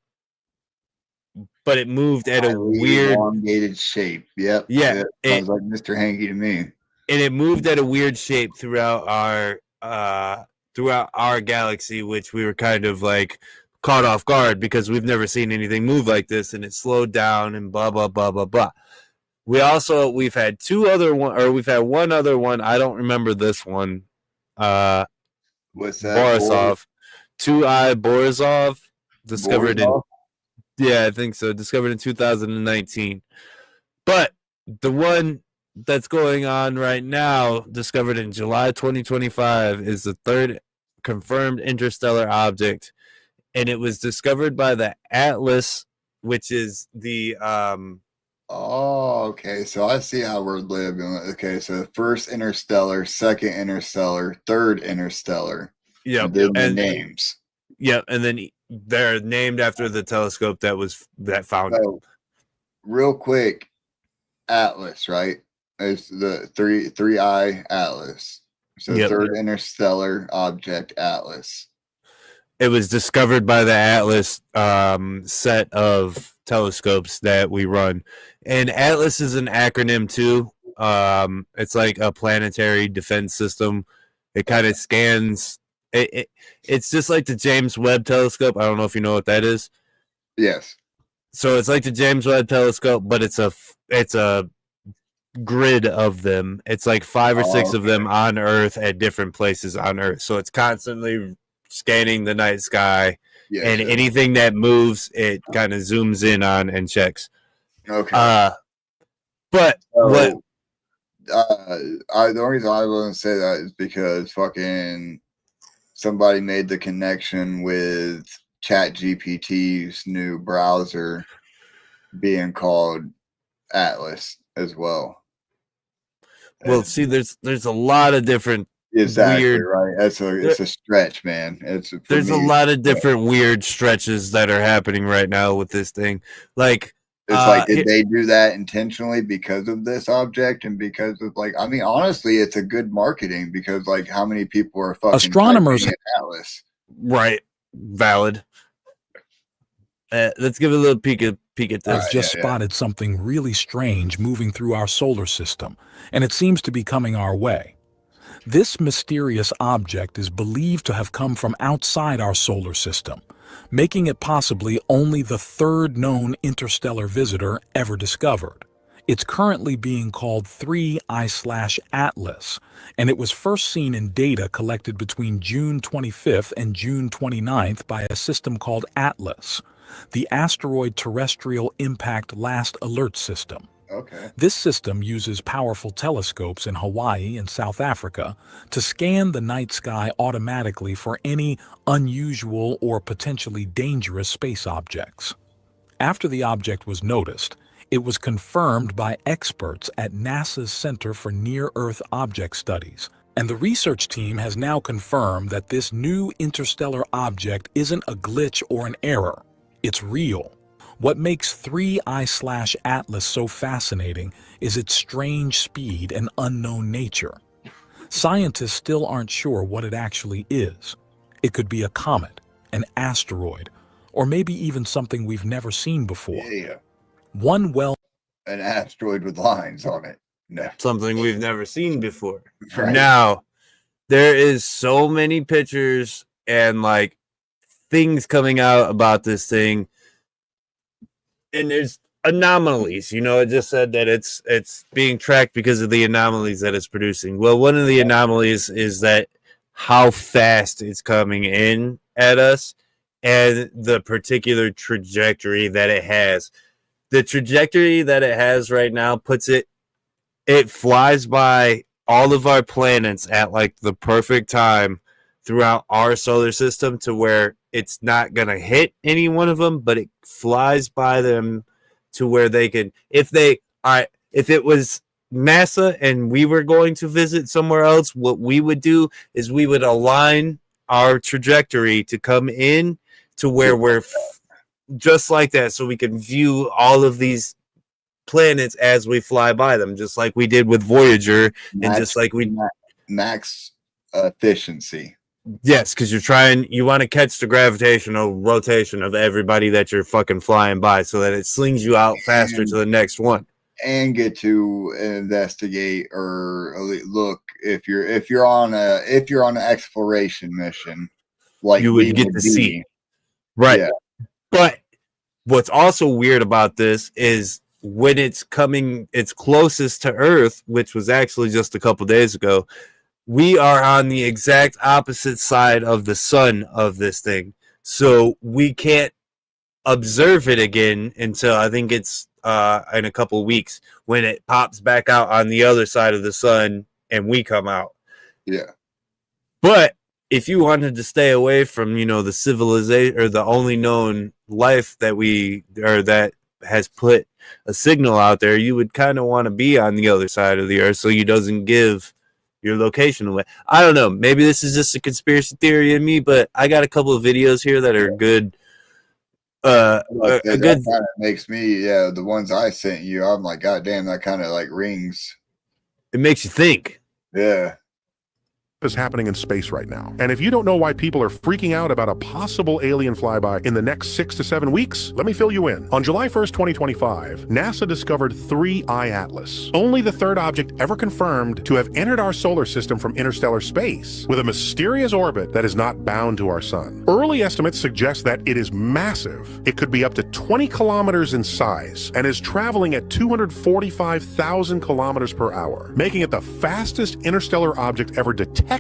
[SPEAKER 2] But it moved at a weird
[SPEAKER 1] elongated shape. Yep.
[SPEAKER 2] Yeah.
[SPEAKER 1] Sounds like Mr. Hanky to me.
[SPEAKER 2] And it moved at a weird shape throughout our galaxy, which we were kind of like caught off guard because we've never seen anything move like this, and it slowed down and blah blah blah blah blah. We've had one other one. I don't remember this one.
[SPEAKER 1] What's that?
[SPEAKER 2] Borisov. 2I Borisov discovered in I think so. Discovered in 2019. But the one that's going on right now, discovered in July 2025, is the 3rd confirmed interstellar object, and it was discovered by the Atlas, which is the
[SPEAKER 1] Oh, okay. So I see how we're living. Okay, so first interstellar, second interstellar, third interstellar.
[SPEAKER 2] Yep.
[SPEAKER 1] And then the
[SPEAKER 2] And
[SPEAKER 1] names.
[SPEAKER 2] yep, and then they're named after the telescope that found it.
[SPEAKER 1] So, real quick, Atlas, right? It's the three eye Atlas. So
[SPEAKER 2] Yep.
[SPEAKER 1] third interstellar object Atlas.
[SPEAKER 2] It was discovered by the Atlas set of telescopes that we run, and Atlas is an acronym too. It's like a planetary defense system. It kind of scans. It's just like the James Webb telescope. I don't know if you know what that is.
[SPEAKER 1] Yes.
[SPEAKER 2] So it's like the James Webb telescope, but it's a grid of them. It's like 5 or 6 of them on Earth at different places on Earth. So it's constantly scanning the night sky, and anything that moves, it kind of zooms in on and checks.
[SPEAKER 1] Okay.
[SPEAKER 2] But
[SPEAKER 1] so, the only reason I wouldn't say that is because fucking somebody made the connection with ChatGPT's new browser being called Atlas as well.
[SPEAKER 2] Well, see, there's a lot of different
[SPEAKER 1] exactly
[SPEAKER 2] weird,
[SPEAKER 1] right. It's a stretch, man.
[SPEAKER 2] There's a lot of different weird stretches that are happening right now with this thing. Like
[SPEAKER 1] it's like, did they do that intentionally because of this object and because of like, I mean, honestly, it's a good marketing because like, how many people are fucking
[SPEAKER 3] astronomers
[SPEAKER 1] Atlas?
[SPEAKER 2] Right, valid. Let's give it a little peek at this.
[SPEAKER 3] Has just spotted something really strange moving through our solar system, and it seems to be coming our way. This mysterious object is believed to have come from outside our solar system, making it possibly only the third known interstellar visitor ever discovered. It's currently being called 3I/Atlas, and it was first seen in data collected between June 25th and June 29th by a system called ATLAS, the Asteroid Terrestrial Impact Last Alert System.
[SPEAKER 1] Okay.
[SPEAKER 3] This system uses powerful telescopes in Hawaii and South Africa to scan the night sky automatically for any unusual or potentially dangerous space objects. After the object was noticed, it was confirmed by experts at NASA's Center for Near-Earth Object Studies, and the research team has now confirmed that this new interstellar object isn't a glitch or an error. It's real. What makes 3I/Atlas so fascinating is its strange speed and unknown nature. Scientists still aren't sure what it actually is. It could be a comet, an asteroid, or maybe even something we've never seen before.
[SPEAKER 1] Yeah.
[SPEAKER 3] An
[SPEAKER 1] asteroid with lines on it. No.
[SPEAKER 2] Something we've never seen before.
[SPEAKER 1] Right.
[SPEAKER 2] Now, there is so many pictures and like things coming out about this thing. And there's anomalies, it just said that it's being tracked because of the anomalies that it's producing. Well, one of the anomalies is that how fast it's coming in at us and the particular trajectory that it has. The trajectory that it has right now it flies by all of our planets at like the perfect time throughout our solar system to where it's not going to hit any one of them, but it flies by them to where they can, if it was NASA and we were going to visit somewhere else, what we would do is we would align our trajectory to come in to where we're just like that. So we can view all of these planets as we fly by them, just like we did with Voyager. And just like
[SPEAKER 1] max efficiency.
[SPEAKER 2] Yes, because you want to catch the gravitational rotation of everybody that you're fucking flying by so that it slings you out faster to the next one.
[SPEAKER 1] And get to investigate or look if you're on an exploration mission, like
[SPEAKER 2] you would get to see. Right.
[SPEAKER 1] Yeah.
[SPEAKER 2] But what's also weird about this is when it's closest to Earth, which was actually just a couple days ago, we are on the exact opposite side of the sun of this thing. So we can't observe it again until I think it's in a couple weeks when it pops back out on the other side of the sun and we come out.
[SPEAKER 1] Yeah.
[SPEAKER 2] But if you wanted to stay away from, the civilization or the only known life that has put a signal out there, you would kind of want to be on the other side of the earth so you doesn't give your location away. I don't know. Maybe this is just a conspiracy theory in me, but I got a couple of videos here that are good.
[SPEAKER 1] That kind of makes me, the ones I sent you, I'm like, God damn, that kind of like rings.
[SPEAKER 2] It makes you think.
[SPEAKER 1] Yeah.
[SPEAKER 4] Is happening in space right now. And if you don't know why people are freaking out about a possible alien flyby in the next 6 to 7 weeks, let me fill you in. On July 1st, 2025, NASA discovered 3I Atlas, only the third object ever confirmed to have entered our solar system from interstellar space, with a mysterious orbit that is not bound to our sun. Early estimates suggest that it is massive. It could be up to 20 kilometers in size and is traveling at 245,000 kilometers per hour, making it the fastest interstellar object ever detected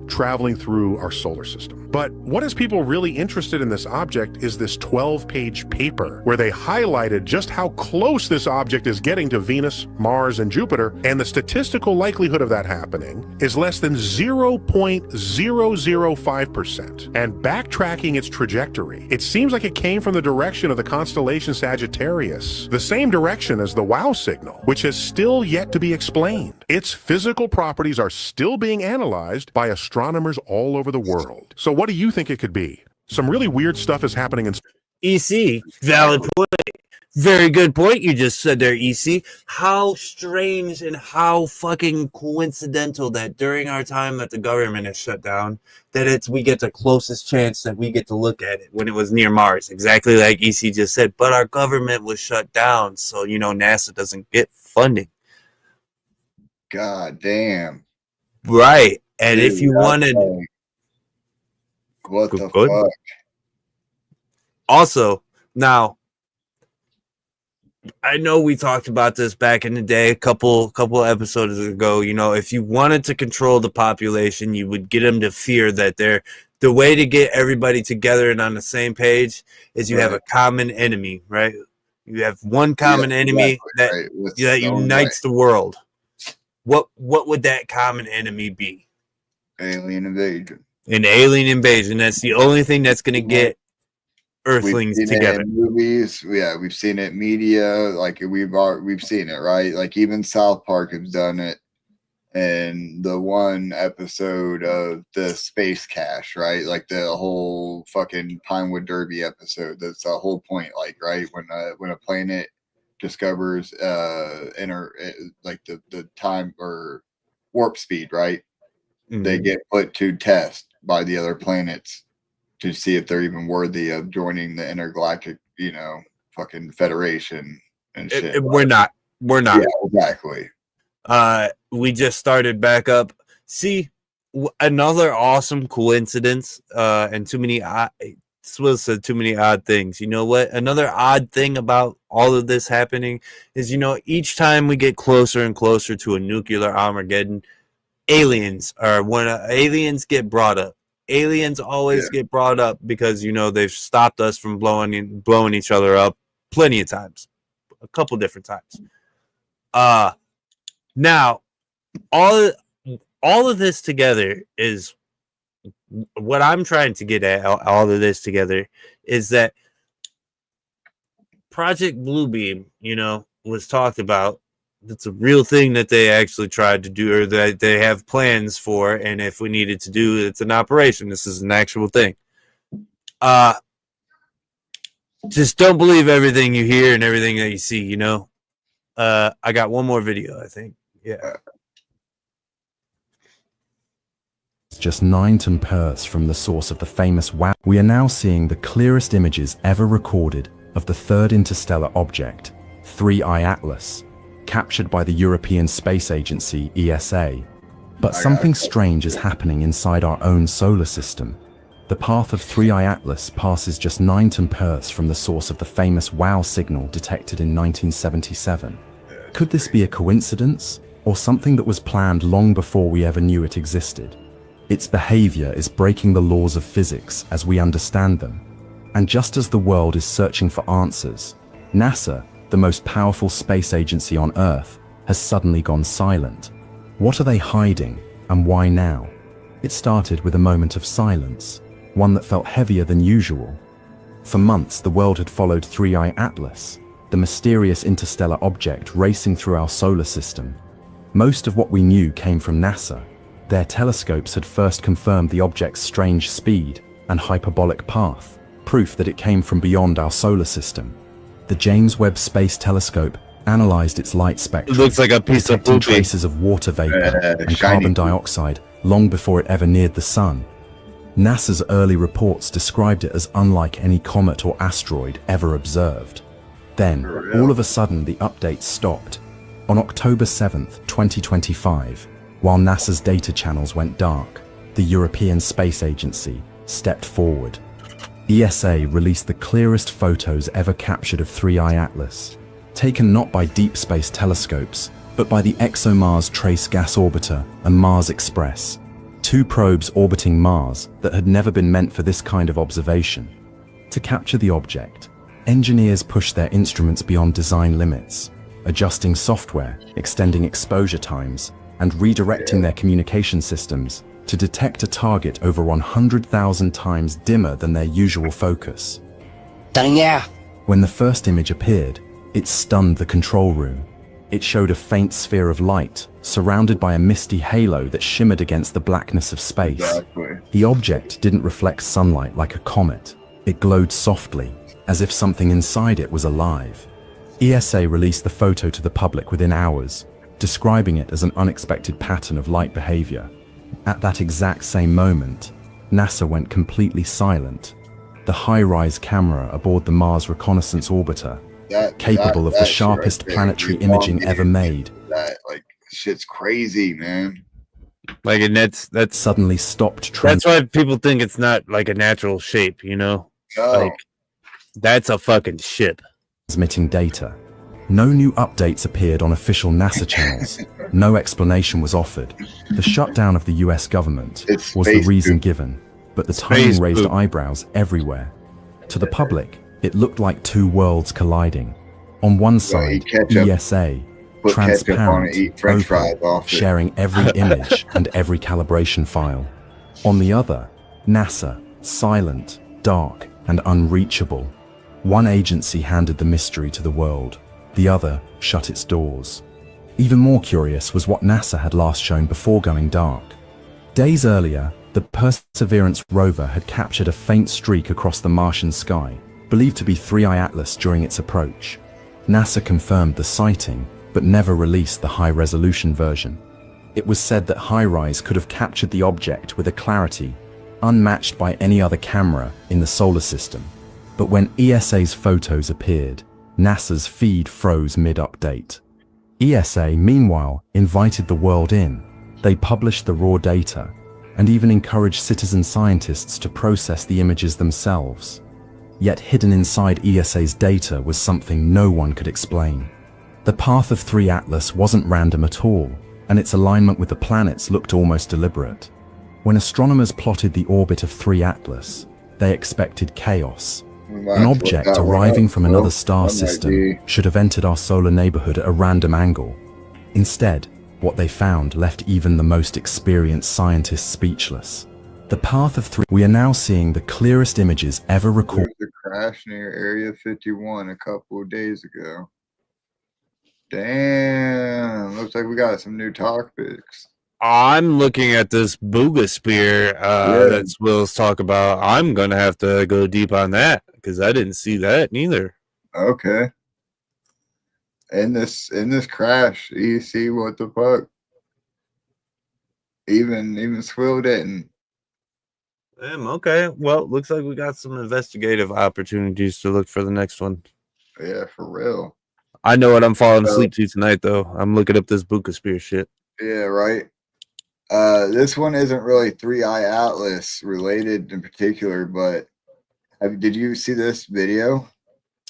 [SPEAKER 4] traveling through our solar system. But what has people really interested in this object is this 12-page paper where they highlighted just how close this object is getting to Venus, Mars, and Jupiter, and the statistical likelihood of that happening is less than 0.005%. And backtracking its trajectory, it seems like it came from the direction of the constellation Sagittarius, the same direction as the WOW signal, which has still yet to be explained. Its physical properties are still being analyzed by astronomers all over the world. So what do you think it could be? Some really weird stuff is happening in
[SPEAKER 2] EC. Valid point. Very good point you just said there, EC. How strange and how fucking coincidental that during our time that the government is shut down, that we get the closest chance that we get to look at it when it was near Mars. Exactly like EC just said. But our government was shut down, so NASA doesn't get funding.
[SPEAKER 1] God damn.
[SPEAKER 2] Right. And dude, if you wanted...
[SPEAKER 1] What the fuck?
[SPEAKER 2] Also, now, I know we talked about this back in the day, a couple episodes ago. If you wanted to control the population, you would get them to fear that the way to get everybody together and on the same page is you have a common enemy, right? You have one common enemy that unites the world. What would that common enemy be?
[SPEAKER 1] Alien invasion.
[SPEAKER 2] An alien invasion. That's the only thing that's going to get Earthlings together.
[SPEAKER 1] In movies, we've seen it in media. Like we've seen it, right? Like even South Park has done it. And the one episode of the Space Cache, right? Like the whole fucking Pinewood Derby episode. That's the whole point. Like, right, when a planet discovers the time or warp speed, right? Mm-hmm. They get put to test by the other planets to see if they're even worthy of joining the intergalactic, fucking federation and shit.
[SPEAKER 2] We're not.
[SPEAKER 1] Yeah, exactly.
[SPEAKER 2] We just started back up. See, another awesome coincidence, and Swill said too many odd things. You know what? Another odd thing about all of this happening is, each time we get closer and closer to a nuclear Armageddon, aliens get brought up. Aliens always get brought up because, they've stopped us from blowing each other up plenty of times, a couple different times. Now, all of this together is what I'm trying to get at. All of this together is that Project Bluebeam, was talked about. It's a real thing that they actually tried to do, or that they have plans for. And if we needed to do, it's an operation. This is an actual thing. Just don't believe everything you hear and everything that you see. I got one more video, I think. Yeah.
[SPEAKER 5] Just 9 ampères from the source of the famous WOW. We are now seeing the clearest images ever recorded of the third interstellar object, 3I Atlas, captured by the European Space Agency, ESA. But something strange is happening inside our own solar system. The path of 3I Atlas passes just 9 ampères from the source of the famous WOW signal detected in 1977. Could this be a coincidence, or something that was planned long before we ever knew it existed? Its behavior is breaking the laws of physics as we understand them. And just as the world is searching for answers, NASA, the most powerful space agency on Earth, has suddenly gone silent. What are they hiding, and why now? It started with a moment of silence, one that felt heavier than usual. For months, the world had followed 3I Atlas,
[SPEAKER 8] the mysterious interstellar object racing through our solar system. Most of what we knew came from NASA. Their telescopes had first confirmed the object's strange speed and hyperbolic path, proof that it came from beyond our solar system. The James Webb Space Telescope analyzed its light spectrum,
[SPEAKER 2] It looks like a piece of
[SPEAKER 8] detecting
[SPEAKER 2] poopy.
[SPEAKER 8] traces of water vapor and
[SPEAKER 1] shiny
[SPEAKER 8] carbon
[SPEAKER 1] poop.
[SPEAKER 8] dioxide long before it ever neared the sun. NASA's early reports described it as unlike any comet or asteroid ever observed. Then, all of a sudden, the updates stopped. On October 7th, 2025, while NASA's data channels went dark, the European Space Agency stepped forward. ESA released the clearest photos ever captured of 3I Atlas, taken not by deep space telescopes, but by the ExoMars Trace Gas Orbiter and Mars Express, two probes orbiting Mars that had never been meant for this kind of observation. To capture the object, engineers pushed their instruments beyond design limits, adjusting software, extending exposure times, and redirecting their communication systems to detect a target over 100,000 times dimmer than their usual focus. When the first image appeared, it stunned the control room. It showed a faint sphere of light, surrounded by a misty halo that shimmered against the blackness of space.
[SPEAKER 1] Exactly.
[SPEAKER 8] The object didn't reflect sunlight like a comet. It glowed softly, as if something inside it was alive. ESA released the photo to the public within hours, describing it as an unexpected pattern of light behavior. At that exact same moment, NASA went completely silent. The high-rise camera aboard the Mars Reconnaissance Orbiter, capable of the sharpest planetary imaging ever made,
[SPEAKER 1] That like shit's crazy, man.
[SPEAKER 2] Like, and that's
[SPEAKER 8] suddenly stopped
[SPEAKER 2] That's why people think it's not like a natural shape, you know?
[SPEAKER 1] No.
[SPEAKER 2] Like, that's a fucking ship.
[SPEAKER 8] transmitting data. No new updates appeared on official NASA channels. No explanation was offered. The shutdown of the US government was the reason given, but the timing raised eyebrows everywhere. To the public, it looked like two worlds colliding. On one side, ESA,
[SPEAKER 1] put ketchup on it,
[SPEAKER 8] transparent,
[SPEAKER 1] eat French fries
[SPEAKER 8] open,
[SPEAKER 1] off it.
[SPEAKER 8] sharing every image and every calibration file. On the other, NASA, silent, dark, and unreachable. One agency handed the mystery to the world. The other shut its doors. Even more curious was what NASA had last shown before going dark. Days earlier, the Perseverance rover had captured a faint streak across the Martian sky, believed to be 3I Atlas during its approach. NASA confirmed the sighting, but never released the high-resolution version. It was said that HiRISE could have captured the object with a clarity unmatched by any other camera in the solar system. But when ESA's photos appeared, NASA's feed froze mid-update. ESA, meanwhile, invited the world in. They published the raw data, and even encouraged citizen scientists to process the images themselves. Yet hidden inside ESA's data was something no one could explain. The path of 3 Atlas wasn't random at all, and its alignment with the planets looked almost deliberate. When astronomers plotted the orbit of 3 Atlas, they expected chaos. An object arriving from another star system should have entered our solar neighborhood at a random angle. Instead, what they found left even the most experienced scientists speechless. The path of 3. We are now seeing the clearest images ever recorded.
[SPEAKER 1] There's a crash near Area 51 a couple of days ago. Damn, looks like we got some new topics.
[SPEAKER 2] I'm looking at this Booga Spear that Will's talk about. I'm gonna have to go deep on that because I didn't see that neither.
[SPEAKER 1] Okay. In this crash, you see what the fuck? Even Swill didn't.
[SPEAKER 2] Damn, okay. Well, looks like we got some investigative opportunities to look for the next one.
[SPEAKER 1] Yeah, for real.
[SPEAKER 2] I know what I'm falling asleep to tonight, though. I'm looking up this Booga Spear shit.
[SPEAKER 1] Yeah, right. This one isn't really 3I Atlas related in particular, but did you see this video?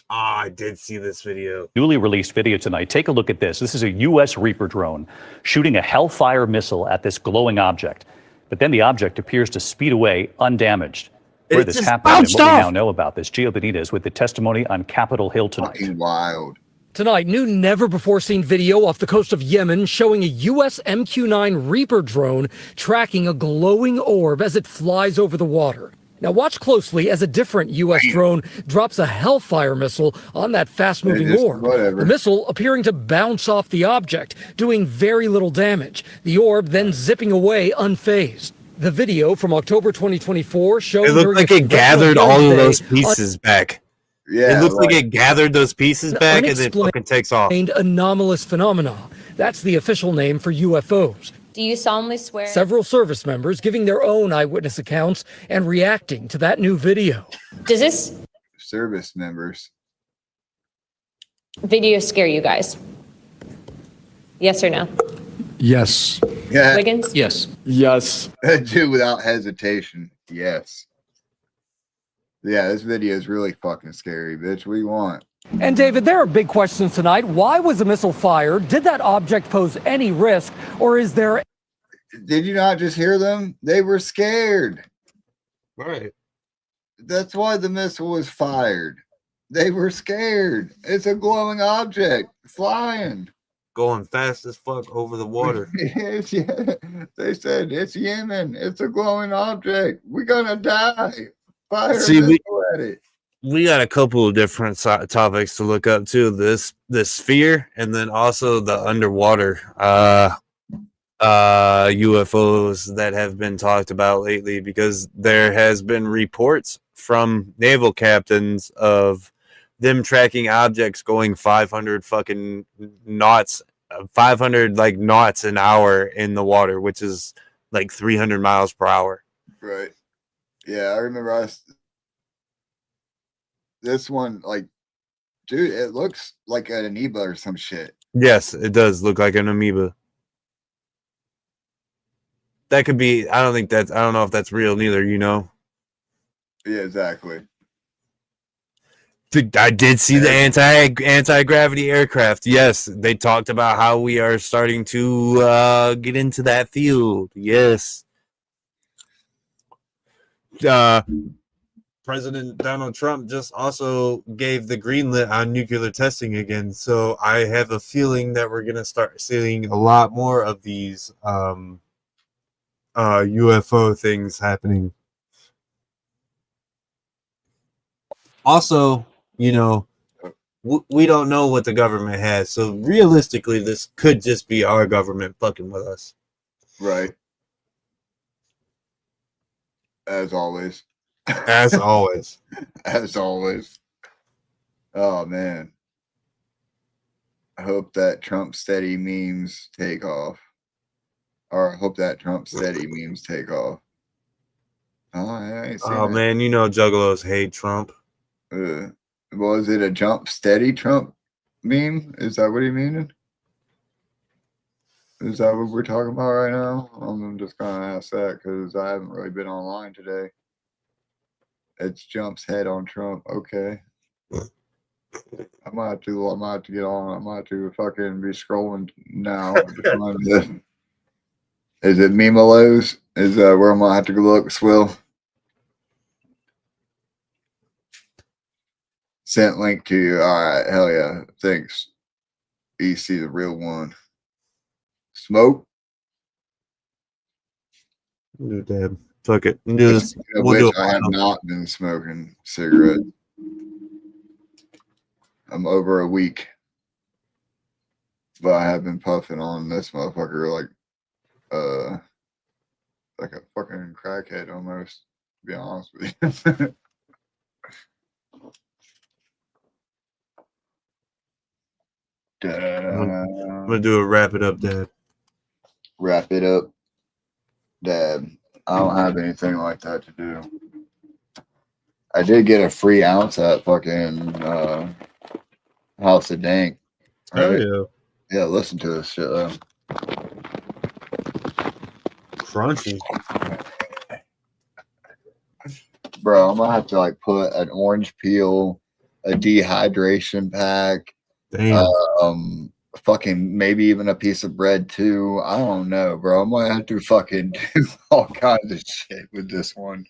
[SPEAKER 2] I did see this video.
[SPEAKER 22] Newly released video tonight. Take a look at this. This is a U.S. Reaper drone shooting a Hellfire missile at this glowing object. But then the object appears to speed away undamaged. Where this happened and what we now know about this, Gio Benitez with the testimony on Capitol Hill tonight.
[SPEAKER 1] Fucking wild.
[SPEAKER 23] Tonight, new never-before-seen video off the coast of Yemen showing a U.S. MQ-9 Reaper drone tracking a glowing orb as it flies over the water. Now watch closely as a different U.S. drone drops a Hellfire missile on that fast-moving orb. The missile appearing to bounce off the object, doing very little damage. The orb then zipping away unfazed. The video from October 2024 shown
[SPEAKER 2] It looked
[SPEAKER 23] during
[SPEAKER 2] like
[SPEAKER 23] a
[SPEAKER 2] it gathered
[SPEAKER 23] congressional
[SPEAKER 2] all of
[SPEAKER 23] hearing
[SPEAKER 2] those
[SPEAKER 23] today
[SPEAKER 2] pieces back.
[SPEAKER 1] Yeah,
[SPEAKER 2] it looks like it gathered those pieces back and then fucking takes off.
[SPEAKER 23] Anomalous phenomena. That's the official name for UFOs.
[SPEAKER 6] Do you solemnly swear?
[SPEAKER 23] Several service members giving their own eyewitness accounts and reacting to that new video.
[SPEAKER 6] Does this
[SPEAKER 1] service members
[SPEAKER 6] video scare you guys? Yes or no?
[SPEAKER 13] Yes.
[SPEAKER 1] Yeah.
[SPEAKER 6] Wiggins?
[SPEAKER 17] Yes.
[SPEAKER 13] Yes.
[SPEAKER 1] Dude, without hesitation, yes. Yeah, this video is really fucking scary, bitch. What do you want?
[SPEAKER 23] And David, there are big questions tonight. Why was the missile fired? Did that object pose any risk? Or is there...
[SPEAKER 1] Did you not just hear them? They were scared.
[SPEAKER 2] Right.
[SPEAKER 1] That's why the missile was fired. They were scared. It's a glowing object flying.
[SPEAKER 2] Going fast as fuck over the water.
[SPEAKER 1] Yes, yeah. They said, it's Yemen. It's a glowing object. We're going to die. Fire
[SPEAKER 2] See,
[SPEAKER 1] a missile at it.
[SPEAKER 2] We got a couple of different topics to look up too. This sphere, and then also the underwater UFOs that have been talked about lately, because there has been reports from naval captains of them tracking objects going 500 fucking knots, 500 like knots an hour in the water, which is like 300 miles per hour.
[SPEAKER 1] Right. Yeah, I remember this one, like, dude, it looks like an amoeba or some shit.
[SPEAKER 2] Yes, it does look like an amoeba. That could be, I don't know if that's real neither, you know?
[SPEAKER 1] Yeah, exactly.
[SPEAKER 2] I did see the anti-gravity aircraft. Yes, they talked about how we are starting to get into that field. Yes. President Donald Trump just also gave the green lit on nuclear testing again. So I have a feeling that we're going to start seeing a lot more of these UFO things happening. Also, you know, we don't know what the government has. So realistically, this could just be our government fucking with us.
[SPEAKER 1] Right. As always.
[SPEAKER 2] As always.
[SPEAKER 1] As always. Oh, man. I hope that Trump steady memes take off. Or I hope that Trump steady memes take off. Oh, I ain't seen
[SPEAKER 2] Oh,
[SPEAKER 1] it.
[SPEAKER 2] man, you know juggalos hate Trump.
[SPEAKER 1] Was it a jump steady Trump meme? Is that what he meaning? Is that what we're talking about right now? I'm just gonna ask that because I haven't really been online today. It's Jump's head on Trump. Okay. I might have to get on. I might have to fucking be scrolling now. Is it Memelos? Is where I'm gonna have to go look, Swill? Sent link to you. All right, hell yeah. Thanks. EC the real one. Smoke.
[SPEAKER 2] Do it, Dad. Fuck it. Do this.
[SPEAKER 1] We'll do I have not been smoking cigarettes. I'm over a week. But I have been puffing on this motherfucker like a fucking crackhead almost, to be honest with you.
[SPEAKER 2] I'm gonna do a wrap it up, Dad.
[SPEAKER 1] Wrap it up, Dad. I don't have anything like that to do. I did get a free ounce at fucking House of Dank.
[SPEAKER 2] Right? Oh,
[SPEAKER 1] yeah. Yeah, listen to this shit though.
[SPEAKER 2] Crunchy.
[SPEAKER 1] Bro, I'm gonna have to like put an orange peel, a dehydration pack, fucking maybe even a piece of bread too. I don't know, bro. I'm gonna have to fucking do all kinds of shit with this one.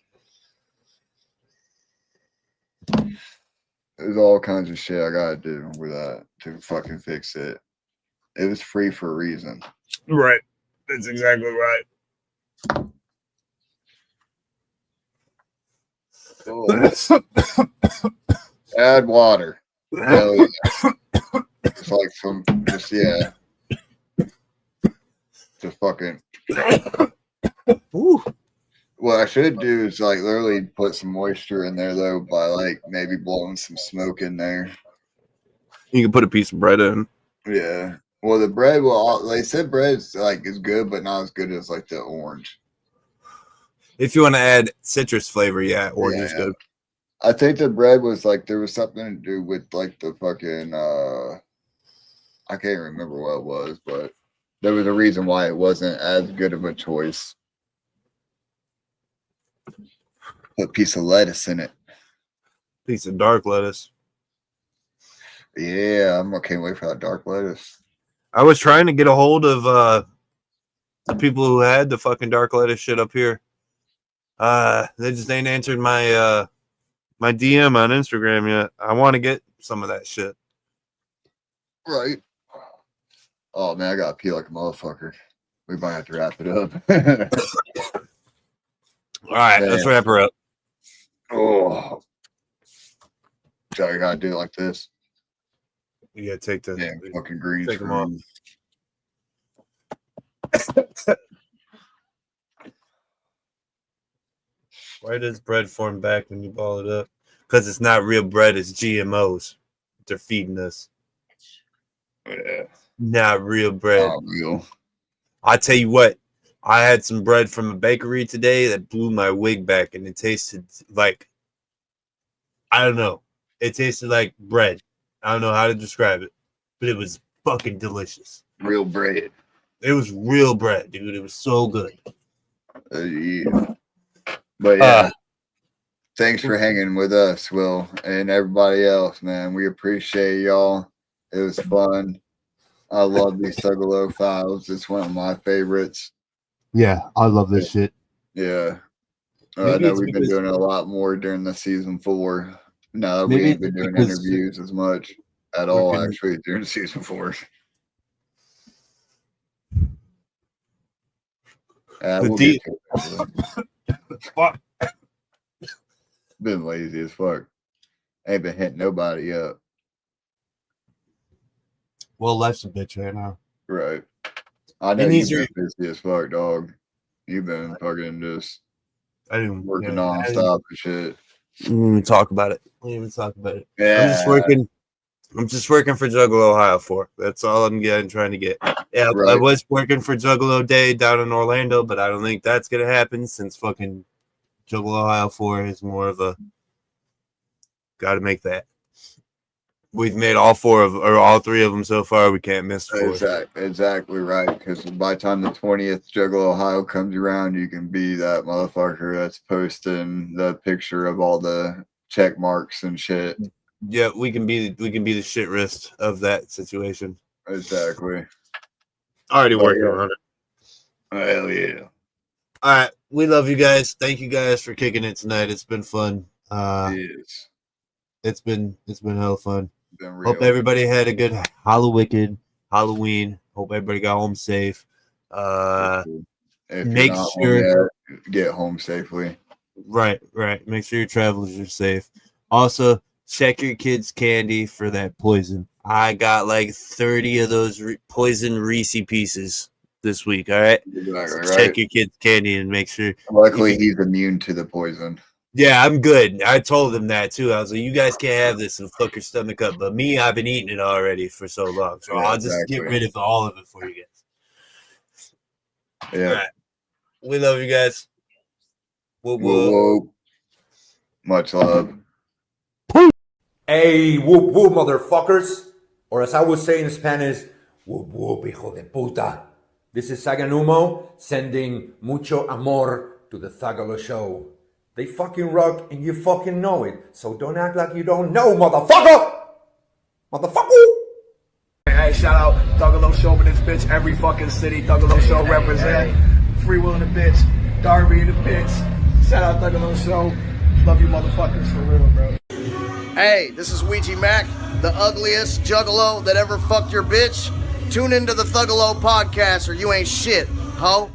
[SPEAKER 1] There's all kinds of shit I gotta do with that to fucking fix it. It was free for a reason.
[SPEAKER 2] Right. That's exactly right.
[SPEAKER 1] Add water. Hell yeah. It's like some, just fucking. What I should do is like literally put some moisture in there though by like maybe blowing some smoke in there.
[SPEAKER 2] You can put a piece of bread in.
[SPEAKER 1] Yeah. Well, the bread, they said bread's like is good, but not as good as like the orange.
[SPEAKER 2] If you want to add citrus flavor, yeah, orange is good.
[SPEAKER 1] I think the bread was like there was something to do with like the fucking I can't remember what it was, but there was a reason why it wasn't as good of a choice. Put a piece of lettuce in it.
[SPEAKER 2] Piece of dark lettuce.
[SPEAKER 1] Yeah, I can't wait for that dark lettuce.
[SPEAKER 2] I was trying to get a hold of the people who had the fucking dark lettuce shit up here. They just ain't answered my my DM on Instagram yet. I want to get some of that shit.
[SPEAKER 1] Right. Oh man, I gotta pee like a motherfucker. We might have to wrap it up.
[SPEAKER 2] All right, let's wrap her up.
[SPEAKER 1] Oh, so I gotta do it like this.
[SPEAKER 2] You gotta take the
[SPEAKER 1] fucking green
[SPEAKER 2] take them off. Why does bread form back when you ball it up? Because it's not real bread, it's GMOs. They're feeding us.
[SPEAKER 1] Yeah.
[SPEAKER 2] Not real bread.
[SPEAKER 1] Not real.
[SPEAKER 2] I tell you what, I had some bread from a bakery today that blew my wig back, and it tasted like, I don't know. It tasted like bread. I don't know how to describe it, but it was fucking delicious.
[SPEAKER 1] Real bread.
[SPEAKER 2] It was real bread, dude. It was so good.
[SPEAKER 1] Yeah. But yeah, thanks for hanging with us, Will, and everybody else, man. We appreciate y'all. It was fun. I love these Thuggalo files. It's one of my favorites.
[SPEAKER 7] Yeah, I love this shit.
[SPEAKER 1] Yeah. I know we've been doing a lot more during the season 4. No, we ain't been doing interviews as much at all, actually, during season 4. We'll get to it.
[SPEAKER 2] Fuck.
[SPEAKER 1] Been lazy as fuck. Ain't been hitting nobody up.
[SPEAKER 2] Well, life's a bitch right now.
[SPEAKER 1] Right. I know you've been busy as fuck, dog. You've been fucking just working non-stop and shit.
[SPEAKER 2] We didn't even talk about it.
[SPEAKER 1] Yeah.
[SPEAKER 2] I'm just working for Thuggalo Ohio 4. That's all I'm trying to get. Yeah, right. I was working for Thuggalo Day down in Orlando, but I don't think that's gonna happen since fucking Thuggalo Ohio 4 is more of a gotta make that. We've made all 3 of them so far. We can't miss 4.
[SPEAKER 1] Exactly right. Because by the time the 20th Juggalo Ohio comes around, you can be that motherfucker that's posting the picture of all the check marks and shit.
[SPEAKER 2] Yeah, we can be the shit wrist of that situation.
[SPEAKER 1] Exactly.
[SPEAKER 2] Already working on it.
[SPEAKER 1] Hell yeah.
[SPEAKER 2] All right, we love you guys. Thank you guys for kicking it tonight. It's been fun. It's been hella fun. Hope everybody had a good Halloween. Hope everybody got home safe. Make sure
[SPEAKER 1] get home safely.
[SPEAKER 2] Right. Make sure your travelers are safe. Also, check your kids' candy for that poison. I got like 30 of those poison Reese pieces this week. All right. So check your kids' candy and make sure.
[SPEAKER 1] Luckily, he's immune to the poison.
[SPEAKER 2] Yeah, I'm good. I told him that too. I was like, you guys can't have this and fuck your stomach up. But me, I've been eating it already for so long. So I'll just get rid of all of it for you guys.
[SPEAKER 1] Yeah.
[SPEAKER 2] All right. We love you guys.
[SPEAKER 1] Whoop, whoop. Much love.
[SPEAKER 9] Hey, whoop whoop, motherfuckers. Or as I would say in Spanish, whoop whoop, hijo de puta. This is Saganumo sending mucho amor to the Thuggalo Show. They fucking rock and you fucking know it. So don't act like you don't know, motherfucker! Motherfucker!
[SPEAKER 10] Hey, shout out Thuggalo Show in this bitch. Every fucking city Thuggalo Show represent. Free Will in the bitch. Darby in the bitch. Shout out Thuggalo Show. Love you motherfuckers for real, bro.
[SPEAKER 24] Hey, this is Ouija Mac, the ugliest juggalo that ever fucked your bitch. Tune into the Thuggalo podcast or you ain't shit, ho.